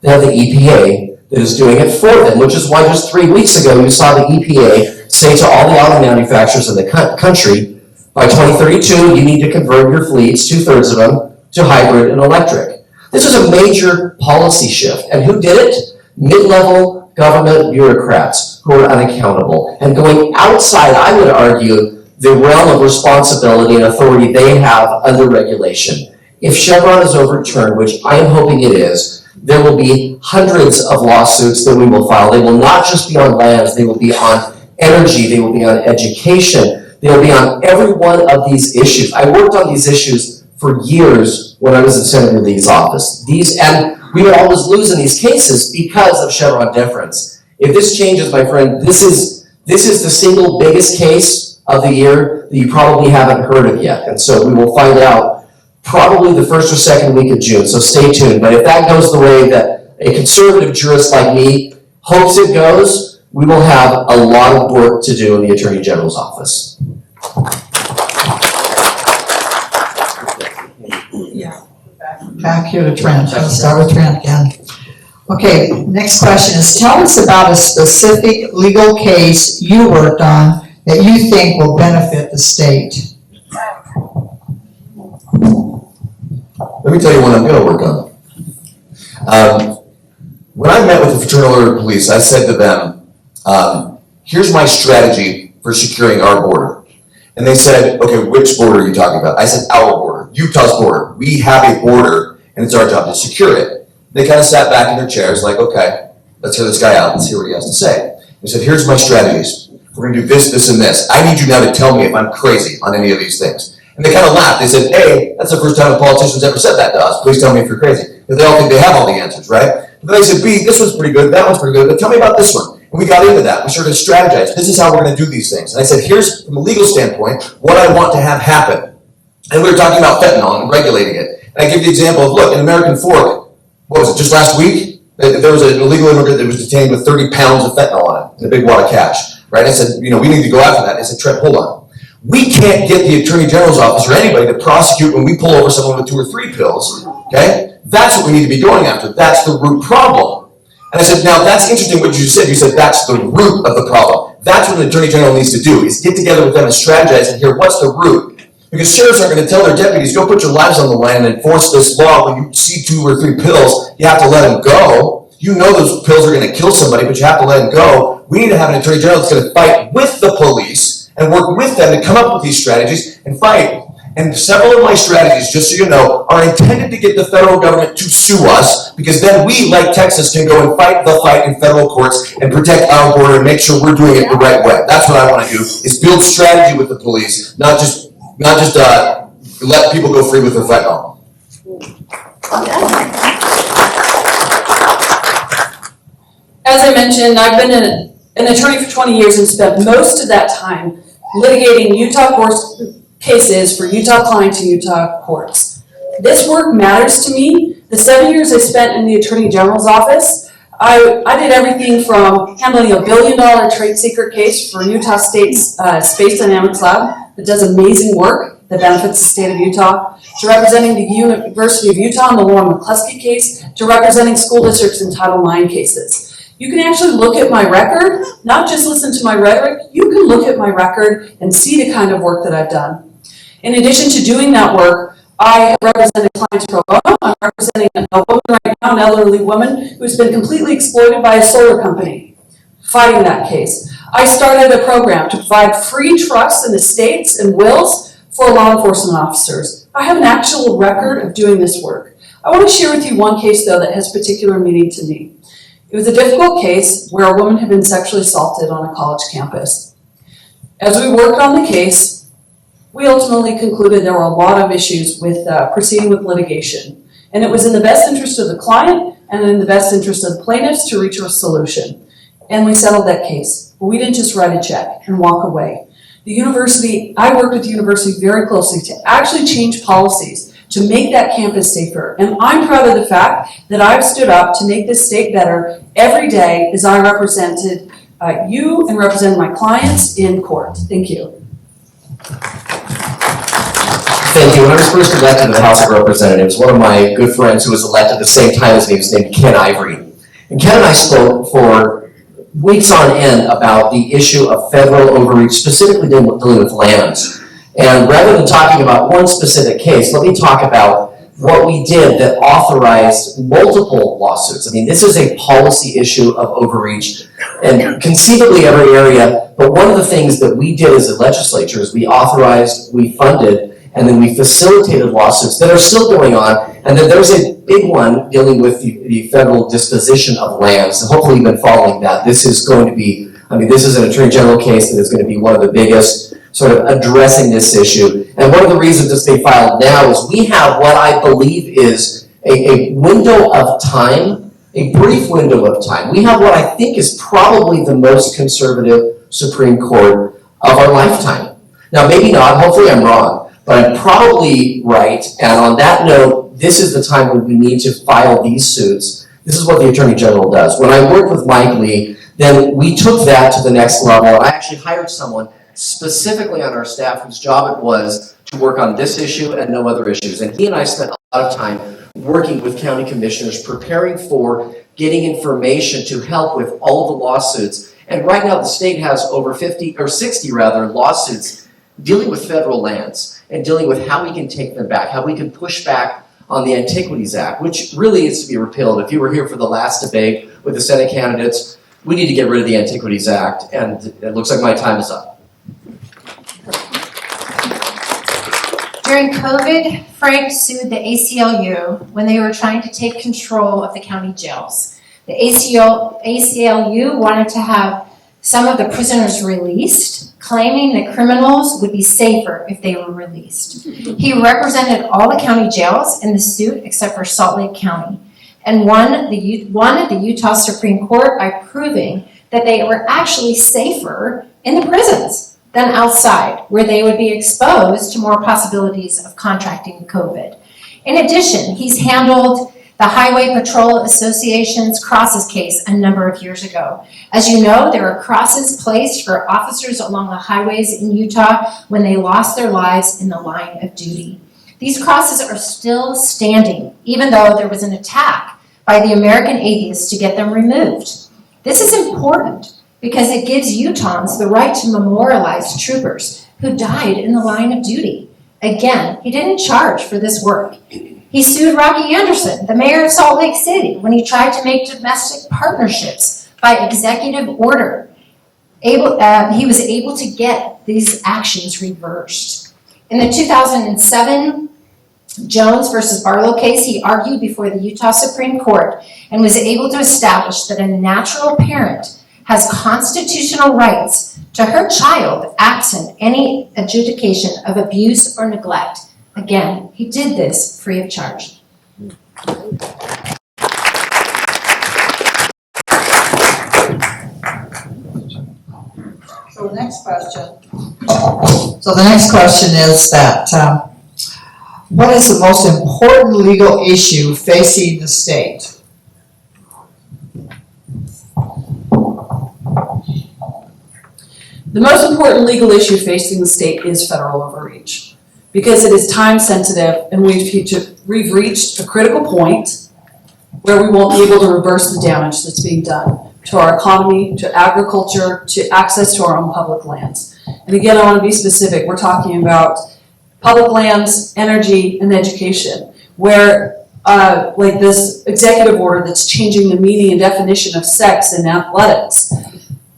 They have the EPA that is doing it for them, which is why just 3 weeks ago you saw the EPA say to all the auto manufacturers in the country, by 2032 you need to convert your fleets, 2/3 of them, to hybrid and electric. This is a major policy shift. And who did it? Mid-level government bureaucrats who are unaccountable and going outside, I would argue, the realm of responsibility and authority they have under regulation. If Chevron is overturned, which I am hoping it is, there will be hundreds of lawsuits that we will file. They will not just be on lands, they will be on energy, they will be on education, they will be on every one of these issues. I worked on these issues for years when I was in Senator Lee's office. And we would always lose in these cases because of Chevron deference. If this changes, my friend, this is the single biggest case of the year that you probably haven't heard of yet. And so we will find out probably the first or second week of June. So stay tuned. But if that goes the way that a conservative jurist like me hopes it goes, we will have a lot of work to do in the Attorney General's office. Back here to Trent. Let's start with Trent again. Okay, next question is, tell us about a specific legal case you worked on that you think will benefit the state. Let me tell you what I'm going to work on. When I met with the Fraternal Order of Police, I said to them, here's my strategy for securing our border. And they said, okay, which border are you talking about? I said, our border, Utah's border. We have a border, and it's our job to secure it. They kind of sat back in their chairs like, okay, let's hear this guy out and see what he has to say. They said, here's my strategies. We're going to do this, this, and this. I need you now to tell me if I'm crazy on any of these things. And they kind of laughed. They said, hey, that's the first time a politician's ever said that to us. Please tell me if you're crazy. Because they all think they have all the answers, right? But then they said, B, this one's pretty good, that one's pretty good, but tell me about this one. And we got into that. We started to strategize. This is how we're going to do these things. And I said, here's, from a legal standpoint, what I want to have happen. And we were talking about fentanyl and regulating it. And I give the example of, look, in American Fork, what was it, just last week? There was an illegal immigrant that was detained with 30 pounds of fentanyl on it, and a big wad of cash, right? I said, we need to go after that. I said, Trent, hold on. We can't get the Attorney General's office or anybody to prosecute when we pull over someone with 2 or 3 pills, okay? That's what we need to be going after. That's the root problem. And I said, now that's interesting what you said. You said that's the root of the problem. That's what an Attorney General needs to do, is get together with them and strategize and hear what's the root. Because sheriffs aren't going to tell their deputies, go put your lives on the line and enforce this law. When you see 2 or 3 pills, you have to let them go. You know those pills are going to kill somebody, but you have to let them go. We need to have an Attorney General that's going to fight with the police and work with them to come up with these strategies and fight. And several of my strategies, just so you know, are intended to get the federal government to sue us, because then we, like Texas, can go and fight the fight in federal courts and protect our border and make sure we're doing it the right way. That's what I want to do, is build strategy with the police, not just let people go free with their fentanyl. As I mentioned, I've been an attorney for 20 years and spent most of that time litigating Utah cases for Utah clients in Utah courts. This work matters to me. The 7 years I spent in the Attorney General's office, I did everything from handling a $1 billion trade secret case for Utah State's Space Dynamics Lab that does amazing work that benefits the state of Utah, to representing the University of Utah in the Lauren McCluskey case, to representing school districts in Title IX cases. You can actually look at my record, not just listen to my rhetoric, you can look at my record and see the kind of work that I've done. In addition to doing that work, I have represented clients pro bono. I'm representing a woman right now, an elderly woman who's been completely exploited by a solar company, fighting that case. I started a program to provide free trusts and estates and wills for law enforcement officers. I have an actual record of doing this work. I want to share with you one case, though, that has particular meaning to me. It was a difficult case where a woman had been sexually assaulted on a college campus. As we worked on the case, we ultimately concluded there were a lot of issues with proceeding with litigation. And it was in the best interest of the client and in the best interest of the plaintiffs to reach a solution. And we settled that case. But we didn't just write a check and walk away. The university, I worked with the university very closely to actually change policies to make that campus safer. And I'm proud of the fact that I've stood up to make this state better every day as I represented you and represented my clients in court. Thank you. Thank you. When I was first elected to the House of Representatives, one of my good friends who was elected at the same time as me was named Ken Ivory. And Ken and I spoke for weeks on end about the issue of federal overreach, specifically dealing with lands. And rather than talking about one specific case, let me talk about what we did that authorized multiple lawsuits. I mean, this is a policy issue of overreach and conceivably every area, but one of the things that we did as a legislature is we authorized, we funded, and then we facilitated lawsuits that are still going on. And then there's a big one dealing with the federal disposition of lands. And hopefully you've been following that. This is going to be, this is an Attorney General case that is going to be one of the biggest sort of addressing this issue. And one of the reasons it's being filed now is we have what I believe is a window of time, a brief window of time. We have what I think is probably the most conservative Supreme Court of our lifetime. Now, maybe not, hopefully I'm wrong, but I'm probably right. And on that note, this is the time when we need to file these suits. This is what the Attorney General does. When I worked with Mike Lee, then we took that to the next level. I actually hired someone specifically on our staff whose job it was to work on this issue and no other issues. And he and I spent a lot of time working with county commissioners, preparing for getting information to help with all the lawsuits. And right now the state has over 60 lawsuits dealing with federal lands and dealing with how we can take them back, how we can push back on the Antiquities Act, which really needs to be repealed. If you were here for the last debate with the Senate candidates, we need to get rid of the Antiquities Act, and it looks like my time is up. During COVID, Frank sued the ACLU when they were trying to take control of the county jails. The ACLU wanted to have some of the prisoners released, claiming that criminals would be safer if they were released. He represented all the county jails in the suit except for Salt Lake County, and won at the Utah Supreme Court by proving that they were actually safer in the prisons than outside, where they would be exposed to more possibilities of contracting COVID. In addition, he's handled the Highway Patrol Association's crosses case a number of years ago. As you know, there are crosses placed for officers along the highways in Utah when they lost their lives in the line of duty. These crosses are still standing, even though there was an attack by the American atheists to get them removed. This is important because it gives Utahns the right to memorialize troopers who died in the line of duty. Again, he didn't charge for this work. He sued Rocky Anderson, the mayor of Salt Lake City, when he tried to make domestic partnerships by executive order. He was able to get these actions reversed. In the 2007 Jones versus Barlow case, he argued before the Utah Supreme Court and was able to establish that a natural parent has constitutional rights to her child absent any adjudication of abuse or neglect. Again, he did this free of charge. So the next question is that, what is the most important legal issue facing the state? The most important legal issue facing the state is federal overreach, because it is time sensitive and we've reached a critical point where we won't be able to reverse the damage that's being done to our economy, to agriculture, to access to our own public lands. And again, I want to be specific. We're talking about public lands, energy, and education, where like this executive order that's changing the meaning and definition of sex in athletics.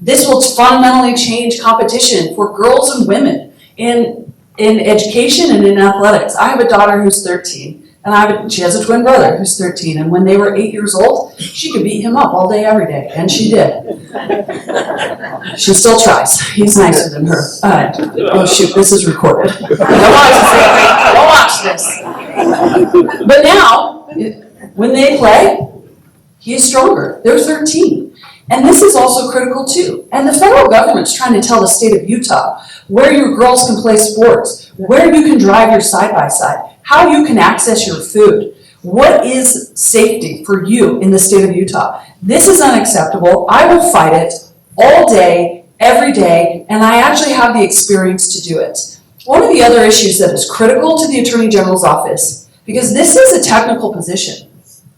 This will fundamentally change competition for girls and women in education and in athletics. I have a daughter who's 13, and she has a twin brother who's 13, and when they were 8 years old, she could beat him up all day, every day, and she did. She still tries. He's nicer than her. Oh shoot, this is recorded. Don't watch this. But now, when they play, he is stronger. They're 13. And this is also critical too. And the federal government's trying to tell the state of Utah where your girls can play sports, where you can drive your side-by-side, how you can access your food. What is safety for you in the state of Utah? This is unacceptable. I will fight it all day, every day, and I actually have the experience to do it. One of the other issues that is critical to the Attorney General's office, because this is a technical position,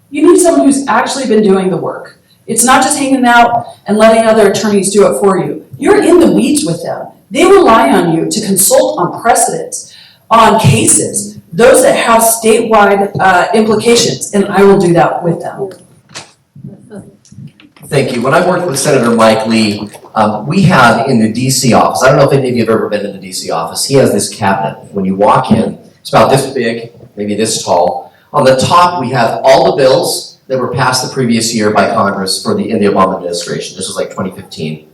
you need someone who's actually been doing the work. It's not just hanging out and letting other attorneys do it for you. You're in the weeds with them. They rely on you to consult on precedents, on cases, those that have statewide implications, and I will do that with them. Thank you. When I worked with Senator Mike Lee, we had in the DC office, I don't know if any of you have ever been in the DC office, he has this cabinet. When you walk in, it's about this big, maybe this tall. On the top, we have all the bills that were passed the previous year by Congress in the Obama administration. This was like 2015.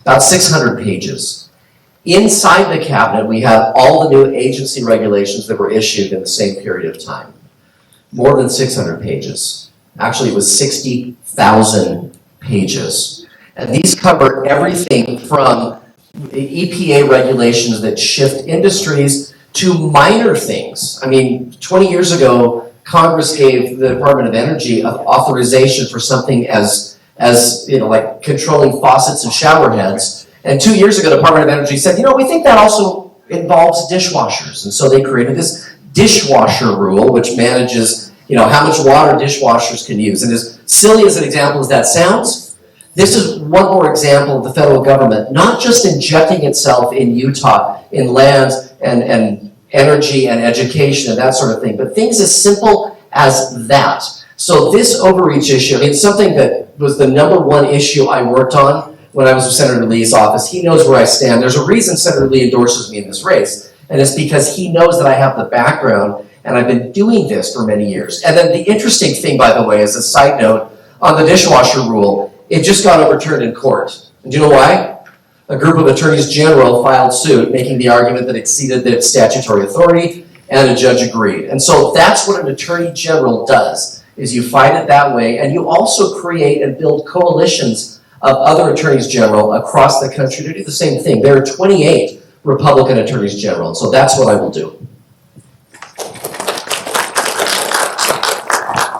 About 600 pages. Inside the cabinet, we have all the new agency regulations that were issued in the same period of time. More than 600 pages. Actually, it was 60,000 pages. And these cover everything from EPA regulations that shift industries to minor things. I mean, 20 years ago, Congress gave the Department of Energy authorization for something as like controlling faucets and shower heads. And 2 years ago, the Department of Energy said, we think that also involves dishwashers. And so they created this dishwasher rule, which manages, how much water dishwashers can use. And as silly as an example as that sounds, this is one more example of the federal government not just injecting itself in Utah in lands and energy and education and that sort of thing, but things as simple as that. So this overreach issue, it's something that was the #1 issue I worked on when I was with Senator Lee's office. He knows where I stand. There's a reason Senator Lee endorses me in this race, and it's because he knows that I have the background and I've been doing this for many years. And then the interesting thing, by the way, as a side note, on the dishwasher rule, it just got overturned in court. And do you know why? A group of attorneys general filed suit making the argument that it exceeded its statutory authority, and a judge agreed. And so that's what an attorney general does, is you fight it that way, and you also create and build coalitions of other attorneys general across the country to do the same thing. There are 28 Republican attorneys general, so that's what I will do.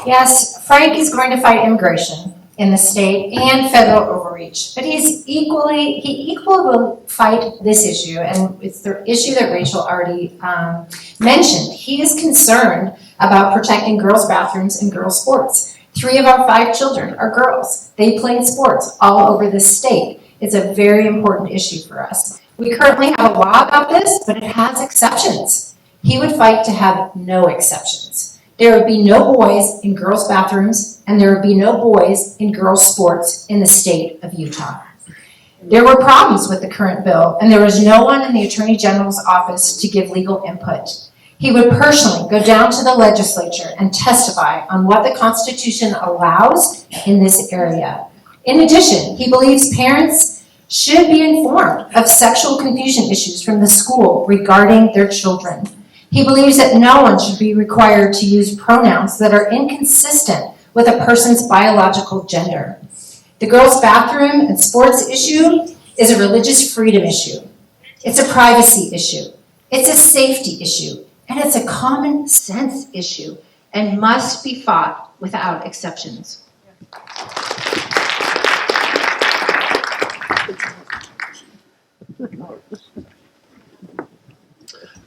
Yes, Frank is going to fight immigration in the state and federal overreach, but he equally will fight this issue, and it's the issue that Rachel already mentioned. He is concerned about protecting girls' bathrooms and girls' sports. 3 of our 5 children are girls. They play in sports all over the state. It's a very important issue for us. We currently have a law about this, but it has exceptions. He would fight to have no exceptions. There would be no boys in girls' bathrooms, and there would be no boys in girls' sports in the state of Utah. There were problems with the current bill, and there was no one in the Attorney General's office to give legal input. He would personally go down to the legislature and testify on what the Constitution allows in this area. In addition, he believes parents should be informed of sexual confusion issues from the school regarding their children. He believes that no one should be required to use pronouns that are inconsistent with a person's biological gender. The girls' bathroom and sports issue is a religious freedom issue. It's a privacy issue. It's a safety issue. And it's a common sense issue and must be fought without exceptions.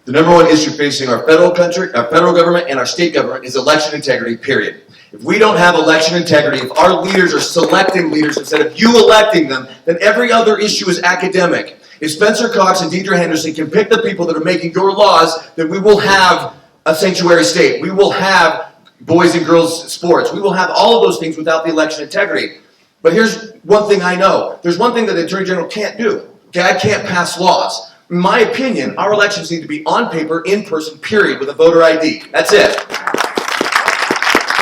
The number one issue facing our federal government and our state government is election integrity, period. If we don't have election integrity, if our leaders are selecting leaders instead of you electing them, then every other issue is academic. If Spencer Cox and Deidre Henderson can pick the people that are making your laws, then we will have a sanctuary state. We will have boys and girls sports. We will have all of those things without the election integrity. But here's one thing I know. There's one thing that the Attorney General can't do. Okay, I can't pass laws. In my opinion, our elections need to be on paper, in person, period, with a voter ID. That's it.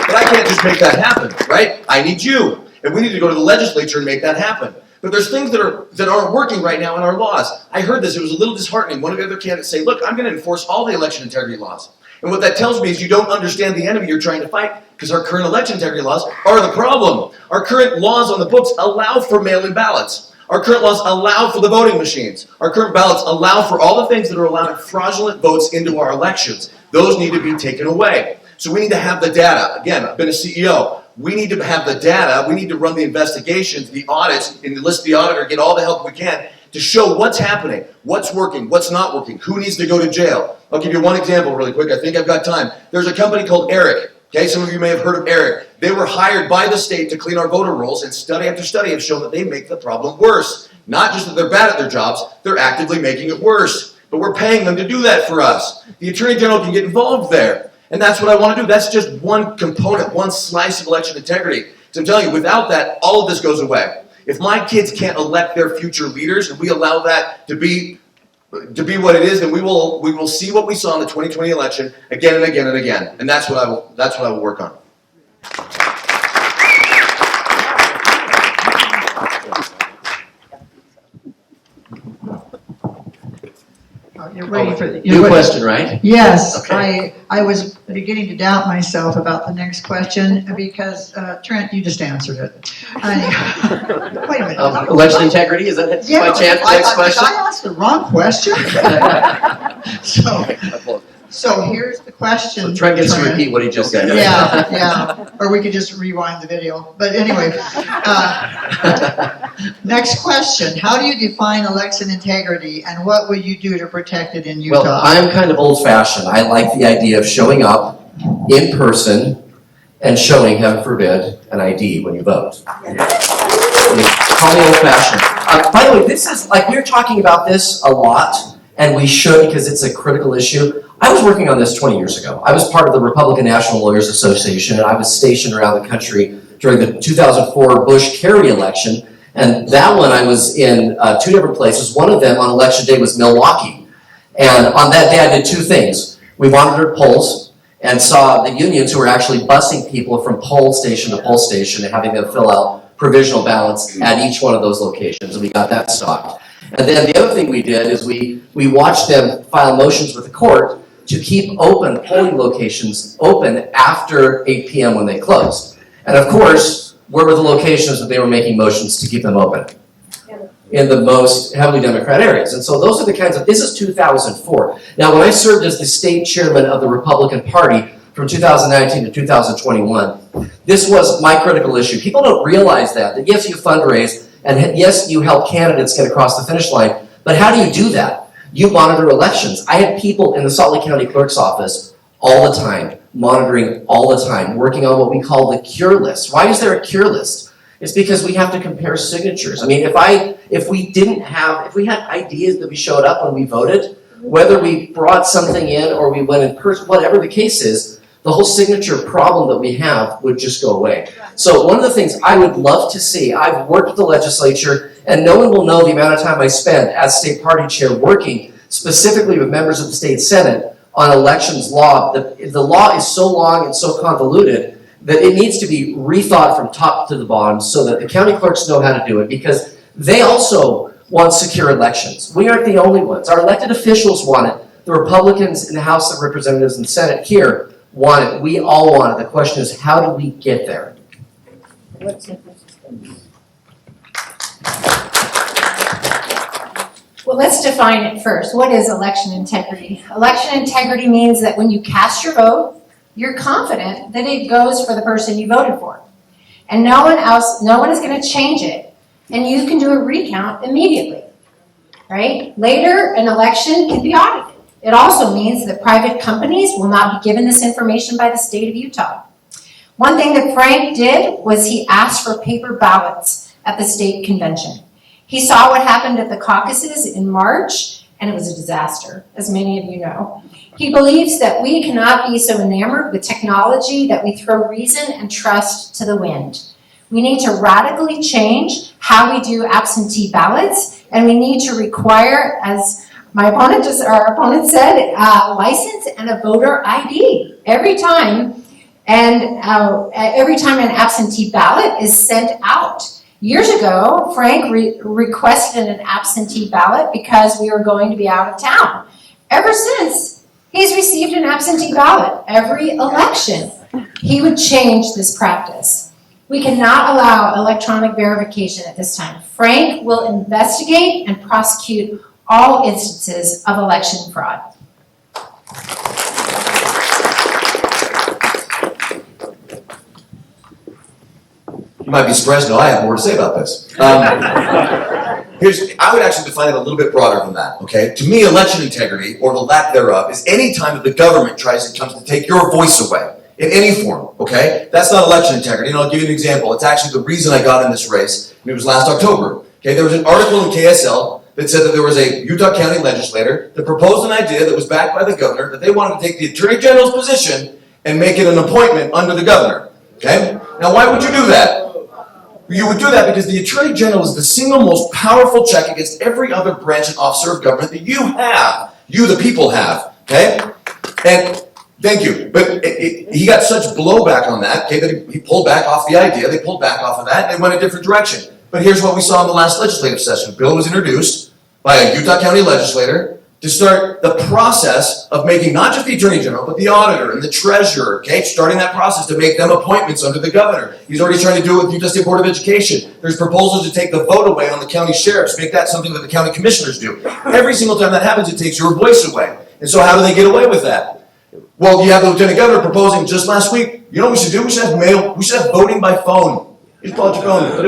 But I can't just make that happen, right? I need you. And we need to go to the legislature and make that happen. But there's things that aren't working right now in our laws. I heard this, it was a little disheartening. One of the other candidates say, look, I'm going to enforce all the election integrity laws. And what that tells me is you don't understand the enemy you're trying to fight, because our current election integrity laws are the problem. Our current laws on the books allow for mail-in ballots. Our current laws allow for the voting machines. Our current ballots allow for all the things that are allowing fraudulent votes into our elections. Those need to be taken away. So we need to have the data. Again, I've been a CEO. We need to have the data, we need to run the investigations, the audits, and enlist the auditor, get all the help we can to show what's happening, what's working, what's not working, who needs to go to jail. I'll give you one example really quick, I think I've got time. There's a company called Eric, okay, some of you may have heard of Eric. They were hired by the state to clean our voter rolls, and study after study have shown that they make the problem worse. Not just that they're bad at their jobs, they're actively making it worse. But we're paying them to do that for us. The Attorney General can get involved there. And that's what I want to do. That's just one component, one slice of election integrity. So I'm telling you, without that, all of this goes away. If my kids can't elect their future leaders, and we allow that to be what it is, then we will see what we saw in the 2020 election again and again and again. And that's what I will work on. You're waiting for the... New question, right? Yes, Okay. I was beginning to doubt myself about the next question because, Trent, you just answered it. Wait a minute. Election integrity, is that Yeah, my chance? Next question? Did I ask the wrong question? So here's the question. So Trent gets to repeat what he just said. Yeah. Or we could just rewind the video. But anyway, next question. How do you define election integrity, and what would you do to protect it in Utah? Well, I'm kind of old-fashioned. I like the idea of showing up in person and showing, heaven forbid, an ID when you vote. Call me old-fashioned. By the way, this is, like, we're talking about this a lot, and we should because it's a critical issue. I was working on this 20 years ago. I was part of the Republican National Lawyers Association, and I was stationed around the country during the 2004 Bush-Kerry election. And that one, I was in 2 different places. One of them on election day was Milwaukee. And on that day, I did 2 things. We monitored polls and saw the unions who were actually busing people from poll station to poll station and having them fill out provisional ballots at each one of those locations. And we got that stopped. And then the other thing we did is we watched them file motions with the court to keep open polling locations open after 8 p.m. when they closed. And of course, where were the locations that they were making motions to keep them open? In the most heavily Democrat areas. And so those are the kinds of, this is 2004. Now, when I served as the state chairman of the Republican Party, from 2019 to 2021. This was my critical issue. People don't realize that yes, you fundraise, and yes, you help candidates get across the finish line, but how do you do that? You monitor elections. I had people in the Salt Lake County Clerk's office all the time, monitoring all the time, working on what we call the cure list. Why is there a cure list? It's because we have to compare signatures. I mean, if we had ideas that we showed up when we voted, whether we brought something in or we went in person, whatever the case is, the whole signature problem that we have would just go away. So one of the things I would love to see, I've worked with the legislature, and no one will know the amount of time I spend as state party chair working specifically with members of the state senate on elections law. The law is so long and so convoluted that it needs to be rethought from top to the bottom so that the county clerks know how to do it, because they also want secure elections. We aren't the only ones. Our elected officials want it. The Republicans in the House of Representatives and Senate here want it. We all want it. The question is, how do we get there? Well, let's define it first. What is election integrity? Election integrity means that when you cast your vote, you're confident that it goes for the person you voted for. And no one is going to change it. And you can do a recount immediately, right? Later, an election can be audited. It also means that private companies will not be given this information by the state of Utah. One thing that Frank did was he asked for paper ballots at the state convention. He saw what happened at the caucuses in March, and it was a disaster, as many of you know. He believes that we cannot be so enamored with technology that we throw reason and trust to the wind. We need to radically change how we do absentee ballots, and we need to require, as our opponent said, a license and a voter ID every time an absentee ballot is sent out. Years ago, Frank requested an absentee ballot because we were going to be out of town. Ever since, he's received an absentee ballot every election. He would change this practice. We cannot allow electronic verification at this time. Frank will investigate and prosecute all instances of election fraud. You might be surprised to know I have more to say about this. I would actually define it a little bit broader than that, okay? To me, election integrity, or the lack thereof, is any time that the government comes to take your voice away, in any form, okay? That's not election integrity, and I'll give you an example. It's actually the reason I got in this race, and it was last October, okay? There was an article in KSL that said that there was a Utah County legislator that proposed an idea that was backed by the governor, that they wanted to take the Attorney General's position and make it an appointment under the governor, okay? Now, why would you do that? You would do that because the Attorney General is the single most powerful check against every other branch and officer of government that you have. You, the people, have. Okay? And thank you. But he got such blowback on that, okay, that he pulled back off the idea. They pulled back off of that, and they went a different direction. But here's what we saw in the last legislative session. A bill was introduced by a Utah County legislator to start the process of making not just the Attorney General, but the auditor and the treasurer, okay, starting that process to make them appointments under the governor. He's already trying to do it with Utah State Board of Education. There's proposals to take the vote away on the county sheriffs, make that something that the county commissioners do. Every single time that happens, it takes your voice away. And so how do they get away with that? Well, you have the Lieutenant Governor proposing just last week, you know what we should do? We should have voting by phone. You just pull out your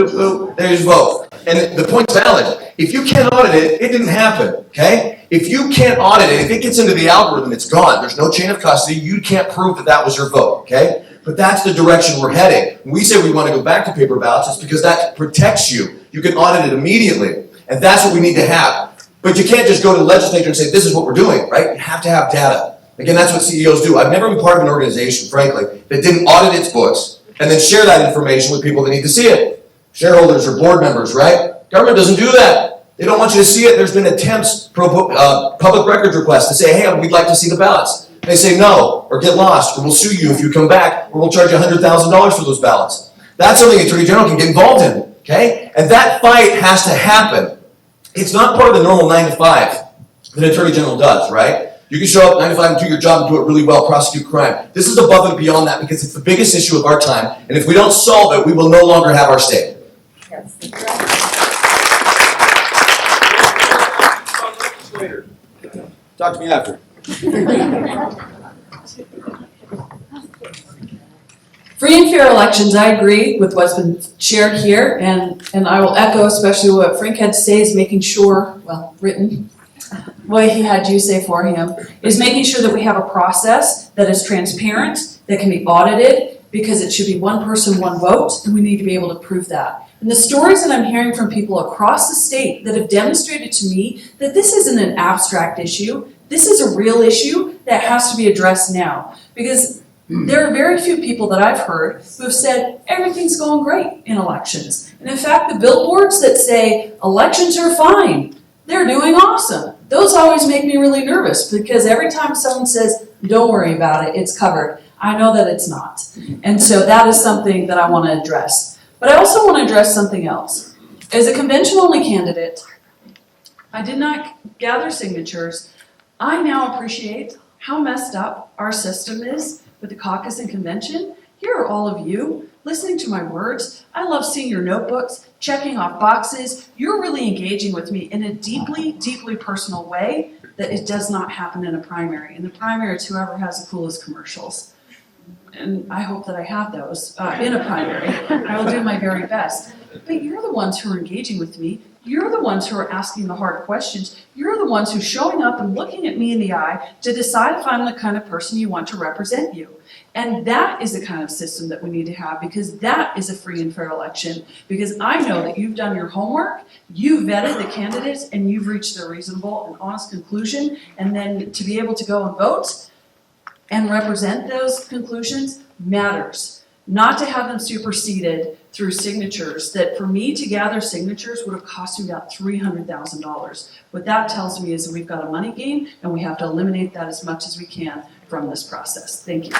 phone, there you vote. And the point's valid. If you can't audit it, it didn't happen, okay? If you can't audit it, if it gets into the algorithm, it's gone. There's no chain of custody. You can't prove that that was your vote, okay? But that's the direction we're heading. When we say we want to go back to paper ballots, it's because that protects you. You can audit it immediately. And that's what we need to have. But you can't just go to the legislature and say, this is what we're doing, right? You have to have data. Again, that's what CEOs do. I've never been part of an organization, frankly, that didn't audit its books and then share that information with people that need to see it. Shareholders or board members, right? Government doesn't do that. They don't want you to see it. There's been attempts, public records requests to say, hey, we'd like to see the ballots. They say no, or get lost, or we'll sue you if you come back, or we'll charge you $100,000 for those ballots. That's something the Attorney General can get involved in, okay? And that fight has to happen. It's not part of the normal 9 to 5 that an Attorney General does, right? You can show up 9 to 5 and do your job and do it really well, prosecute crime. This is above and beyond that because it's the biggest issue of our time, and if we don't solve it, we will no longer have our state. Yes. Talk to me after. Free and fair elections, I agree with what's been shared here, and I will echo especially what Frank had to say is making sure, well, written, what he had you say for him, is making sure that we have a process that is transparent, that can be audited, because it should be one person, one vote, and we need to be able to prove that. And the stories that I'm hearing from people across the state that have demonstrated to me that this isn't an abstract issue, this is a real issue that has to be addressed now. Because there are very few people that I've heard who have said everything's going great in elections. And in fact, the billboards that say elections are fine, they're doing awesome. Those always make me really nervous because every time someone says, don't worry about it, it's covered, I know that it's not. And so that is something that I want to address. But I also want to address something else. As a convention-only candidate, I did not gather signatures. I now appreciate how messed up our system is with the caucus and convention. Here are all of you listening to my words. I love seeing your notebooks, checking off boxes. You're really engaging with me in a deeply, deeply personal way that it does not happen in a primary. In the primary, it's whoever has the coolest commercials. And I hope that I have those in a primary. I will do my very best. But you're the ones who are engaging with me. You're the ones who are asking the hard questions. You're the ones who are showing up and looking at me in the eye to decide if I'm the kind of person you want to represent you. And that is the kind of system that we need to have, because that is a free and fair election. Because I know that you've done your homework, you've vetted the candidates, and you've reached a reasonable and honest conclusion. And then to be able to go and vote and represent those conclusions matters. Not to have them superseded through signatures that for me to gather signatures would have cost me about $300,000. What that tells me is that we've got a money game and we have to eliminate that as much as we can from this process. Thank you.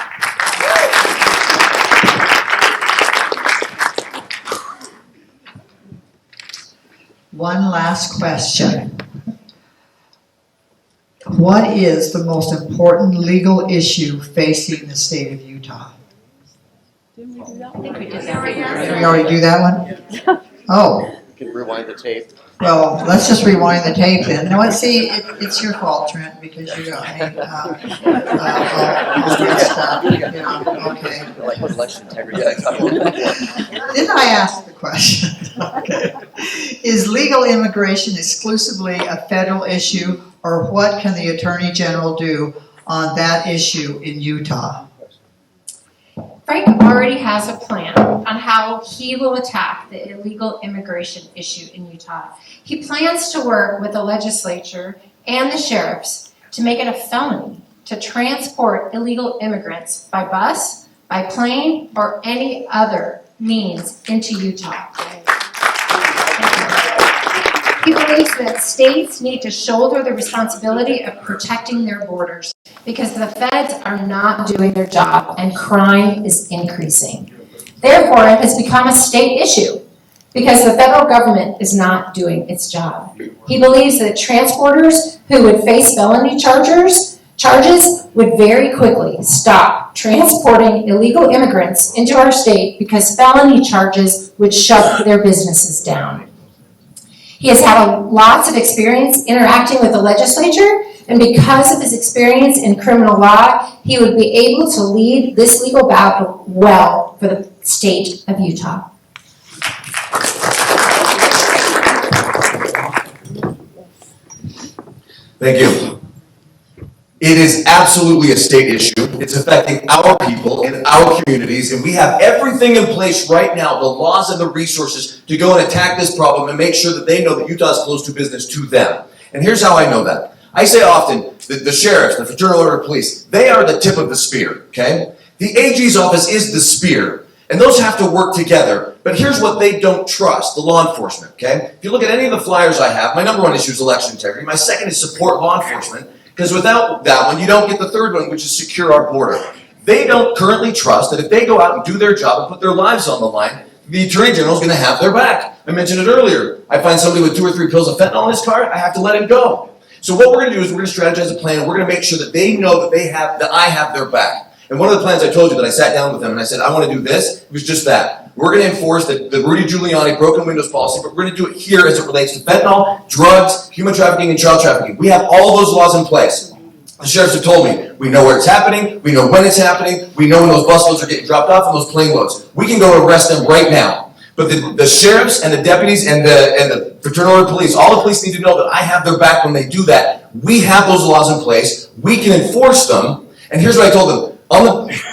One last question. What is the most important legal issue facing the state of Utah? I think we did that. Did we already do that one? Oh, You can rewind the tape. well, let's just rewind the tape then. No, see, it's your fault, Trent, because you got me. All good stuff. Yeah, okay. Like election integrity. Didn't I ask the question? Okay. Is legal immigration exclusively a federal issue, or what can the Attorney General do on that issue in Utah? Frank already has a plan on how he will attack the illegal immigration issue in Utah. He plans to work with the legislature and the sheriffs to make it a felony to transport illegal immigrants by bus, by plane, or any other means into Utah. He believes that states need to shoulder the responsibility of protecting their borders because the feds are not doing their job and crime is increasing. Therefore, it has become a state issue because the federal government is not doing its job. He believes that transporters who would face felony charges would very quickly stop transporting illegal immigrants into our state because felony charges would shut their businesses down. He has had lots of experience interacting with the legislature, and because of his experience in criminal law, he would be able to lead this legal battle well for the state of Utah. Thank you. It is absolutely a state issue. It's affecting our people in our communities, and we have everything in place right now, the laws and the resources to go and attack this problem and make sure that they know that Utah is close to business to them. And here's how I know that. I say often that the sheriffs, the Fraternal Order of Police, they are the tip of the spear, okay? The AG's office is the spear, and those have to work together. But here's what they don't trust, the law enforcement, okay? If you look at any of the flyers I have, my number one issue is election integrity. My second is support law enforcement. Because without that one, you don't get the third one, which is secure our border. They don't currently trust that if they go out and do their job and put their lives on the line, the Attorney General is going to have their back. I mentioned it earlier. I find somebody with 2 or 3 pills of fentanyl in his car, I have to let him go. So what we're going to do is we're going to strategize a plan. We're going to make sure that they know that I have their back. And one of the plans I told you that I sat down with them and I said, I want to do this, it was just that. We're going to enforce the Rudy Giuliani broken windows policy, but we're going to do it here as it relates to fentanyl, drugs, human trafficking, and child trafficking. We have all those laws in place. The sheriffs have told me, we know where it's happening, we know when it's happening, we know when those bus loads are getting dropped off and those plane loads. We can go arrest them right now. But the sheriffs and the deputies and the fraternal order police, all the police need to know that I have their back when they do that. We have those laws in place, we can enforce them, and here's what I told them.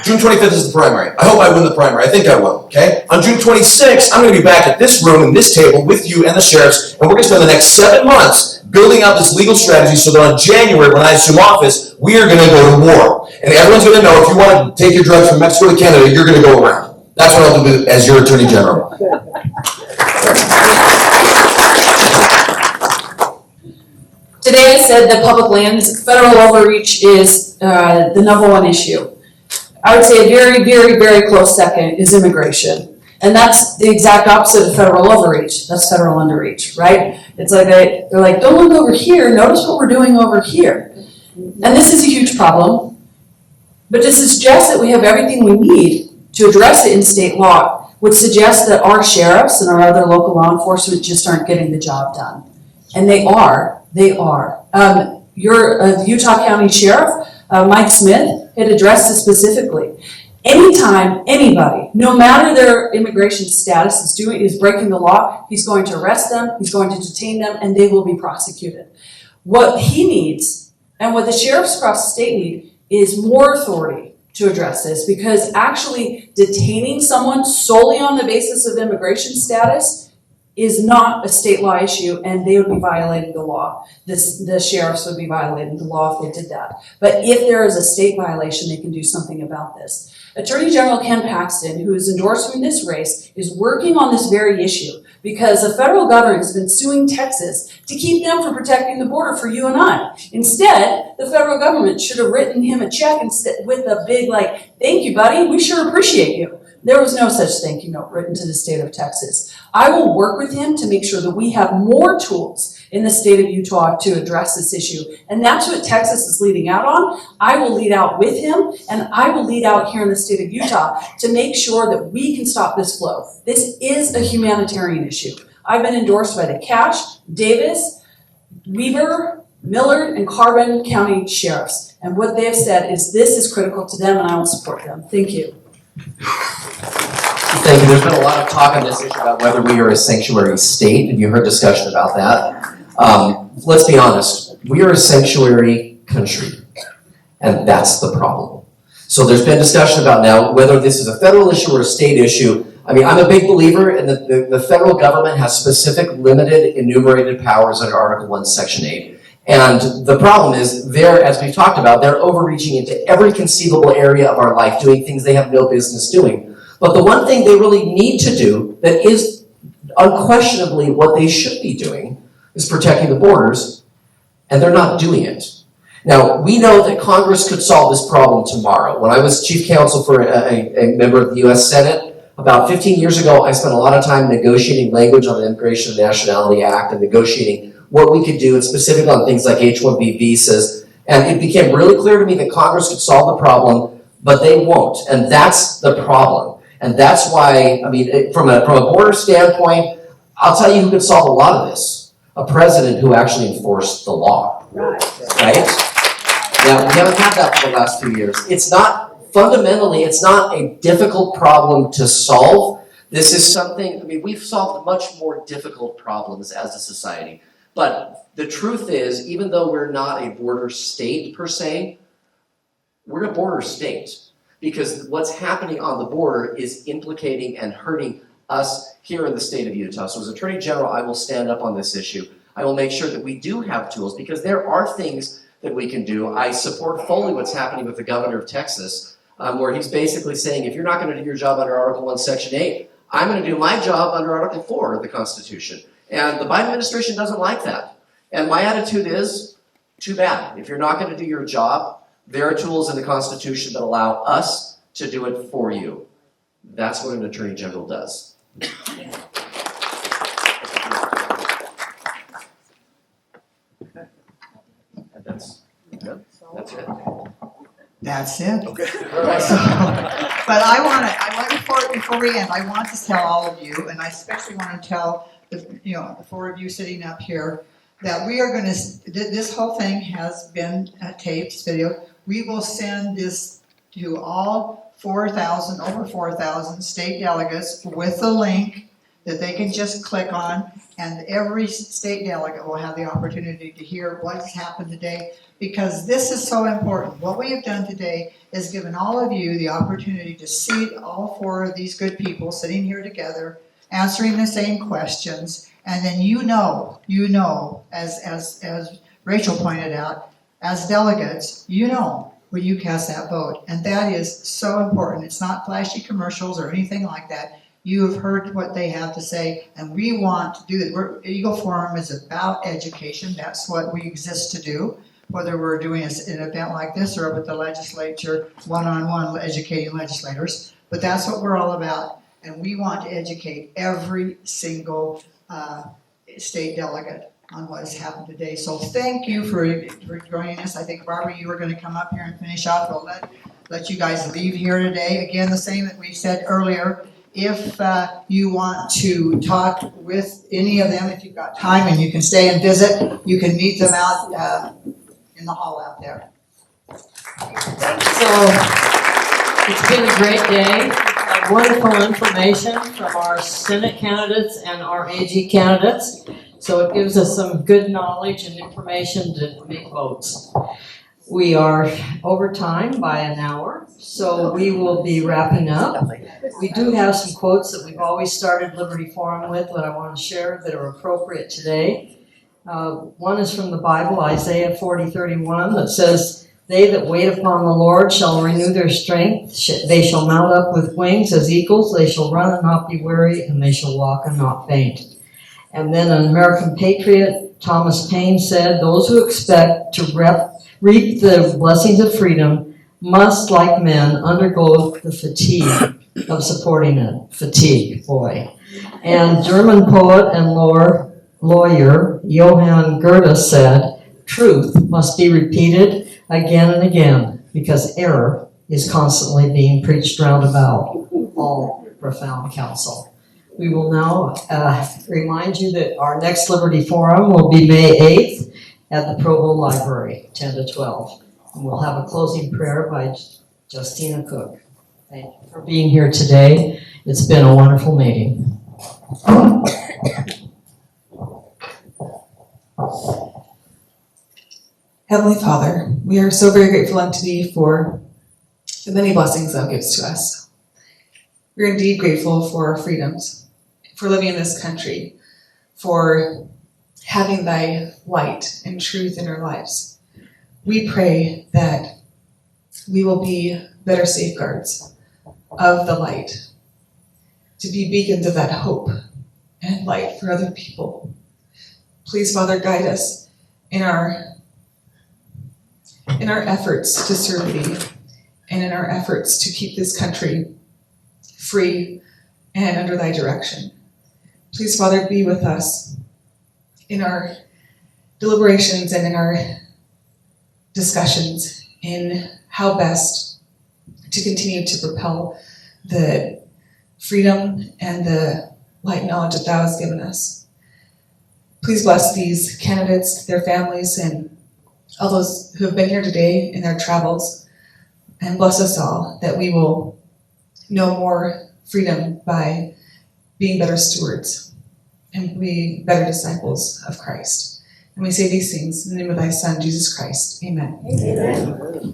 June 25th is the primary. I hope I win the primary. I think I will, okay? On June 26th, I'm going to be back at this room and this table with you and the sheriffs, and we're going to spend the next 7 months building out this legal strategy so that on January, when I assume office, we are going to go to war. And everyone's going to know if you want to take your drugs from Mexico to Canada, you're going to go around. That's what I'll do as your Attorney General. Today I said that public lands, federal overreach is the #1 issue. I would say a very, very, very close second is immigration. And that's the exact opposite of federal overreach. That's federal underreach, right? It's like they're like, don't look over here, notice what we're doing over here. And this is a huge problem. But to suggest that we have everything we need to address it in state law would suggest that our sheriffs and our other local law enforcement just aren't getting the job done. And they are. Your Utah County Sheriff, Mike Smith, had addressed it specifically. Anytime anybody, no matter their immigration status, is breaking the law, he's going to arrest them, he's going to detain them, and they will be prosecuted. What he needs, and what the sheriffs across the state need, is more authority to address this, because actually detaining someone solely on the basis of immigration status is not a state law issue, and they would be violating the law. The sheriffs would be violating the law if they did that. But if there is a state violation, they can do something about this. Attorney General Ken Paxton, who is endorsing this race, is working on this very issue because the federal government has been suing Texas to keep them from protecting the border for you and I. Instead, the federal government should have written him a check with a big, thank you, buddy, we sure appreciate you. There was no such thank you note written to the state of Texas. I will work with him to make sure that we have more tools in the state of Utah to address this issue. And that's what Texas is leading out on. I will lead out with him, and I will lead out here in the state of Utah to make sure that we can stop this flow. This is a humanitarian issue. I've been endorsed by the Cache, Davis, Weber, Millard, and Carbon County sheriffs. And what they have said is this is critical to them, and I will support them. Thank you. Thank you. There's been a lot of talk on this issue about whether we are a sanctuary state. Have you heard discussion about that? Let's be honest. We are a sanctuary country, and that's the problem. So there's been discussion about now whether this is a federal issue or a state issue. I mean, I'm a big believer in that the federal government has specific limited enumerated powers under Article 1, Section 8. And the problem is, as we've talked about, they're overreaching into every conceivable area of our life, doing things they have no business doing. But the one thing they really need to do that is unquestionably what they should be doing is protecting the borders, and they're not doing it. Now, we know that Congress could solve this problem tomorrow. When I was chief counsel for a member of the U.S. Senate, about 15 years ago, I spent a lot of time negotiating language on the Immigration and Nationality Act and negotiating what we could do, and specifically on things like H-1B visas. And it became really clear to me that Congress could solve the problem, but they won't. And that's the problem. And that's why, I mean, from a border standpoint, I'll tell you who could solve a lot of this. A president who actually enforced the law. Right? Now, we haven't had that for the last few years. It's not a difficult problem to solve. This is something, I mean, we've solved much more difficult problems as a society. But the truth is, even though we're not a border state per se, we're a border state. Because what's happening on the border is implicating and hurting us here in the state of Utah. So as Attorney General, I will stand up on this issue. I will make sure that we do have tools, because there are things that we can do. I support fully what's happening with the governor of Texas, where he's basically saying, if you're not going to do your job under Article 1, Section 8, I'm going to do my job under Article 4 of the Constitution. And the Biden administration doesn't like that. And my attitude is, too bad. If you're not going to do your job, there are tools in the Constitution that allow us to do it for you. That's what an Attorney General does. That's it. That's it. Okay. But I want before we end, I want to tell all of you, and I especially want to tell the 4 of you sitting up here, that we are gonna, this whole thing has been taped, video. We will send this to all 4,000, over 4,000 state delegates with a link that they can just click on, and every state delegate will have the opportunity to hear what's happened today, because this is so important. What we have done today is given all of you the opportunity to see all four of these good people sitting here together, answering the same questions, and then you know, as Rachel pointed out, as delegates, you know when you cast that vote, and that is so important. It's not flashy commercials or anything like that. You have heard what they have to say, and we want to do that. Eagle Forum is about education. That's what we exist to do, whether we're doing an event like this or with the legislature, one-on-one educating legislators. But that's what we're all about, and we want to educate every single state delegate on what has happened today. So thank you for joining us. I think, Barbara, you were going to come up here and finish off. We'll let you guys leave here today. Again, the same that we said earlier. If you want to talk with any of them, if you've got time and you can stay and visit, you can meet them out in the hall out there. So, it's been a great day. Wonderful information from our Senate candidates and our AG candidates. So it gives us some good knowledge and information to make votes. We are over time by an hour, so we will be wrapping up. We do have some quotes that we've always started Liberty Forum with that I want to share that are appropriate today. One is from the Bible, Isaiah 40:31, that says, "They that wait upon the Lord shall renew their strength. They shall mount up with wings as eagles. They shall run and not be weary, and they shall walk and not faint." And then an American patriot, Thomas Paine, said, "Those who expect to reap the blessings of freedom must, like men, undergo the fatigue of supporting it." Fatigue, boy. And German poet and lawyer Johann Goethe said, "Truth must be repeated again and again, because error is constantly being preached round about." All profound counsel. We will now remind you that our next Liberty Forum will be May 8th at the Provo Library, 10 to 12. And we'll have a closing prayer by Justina Cook. Thank you for being here today. It's been a wonderful meeting. Heavenly Father, we are so very grateful unto Thee for the many blessings Thou givest to us. We are indeed grateful for our freedoms, for living in this country, for having Thy light and truth in our lives. We pray that we will be better safeguards of the light, to be beacons of that hope and light for other people. Please, Father, guide us in our efforts to serve Thee and in our efforts to keep this country free and under Thy direction. Please, Father, be with us in our deliberations and in our discussions in how best to continue to propel the freedom and the light knowledge that Thou hast given us. Please bless these candidates, their families, and all those who have been here today in their travels, and bless us all that we will know more freedom by being better stewards and be better disciples of Christ. And we say these things in the name of Thy Son, Jesus Christ. Amen. Amen.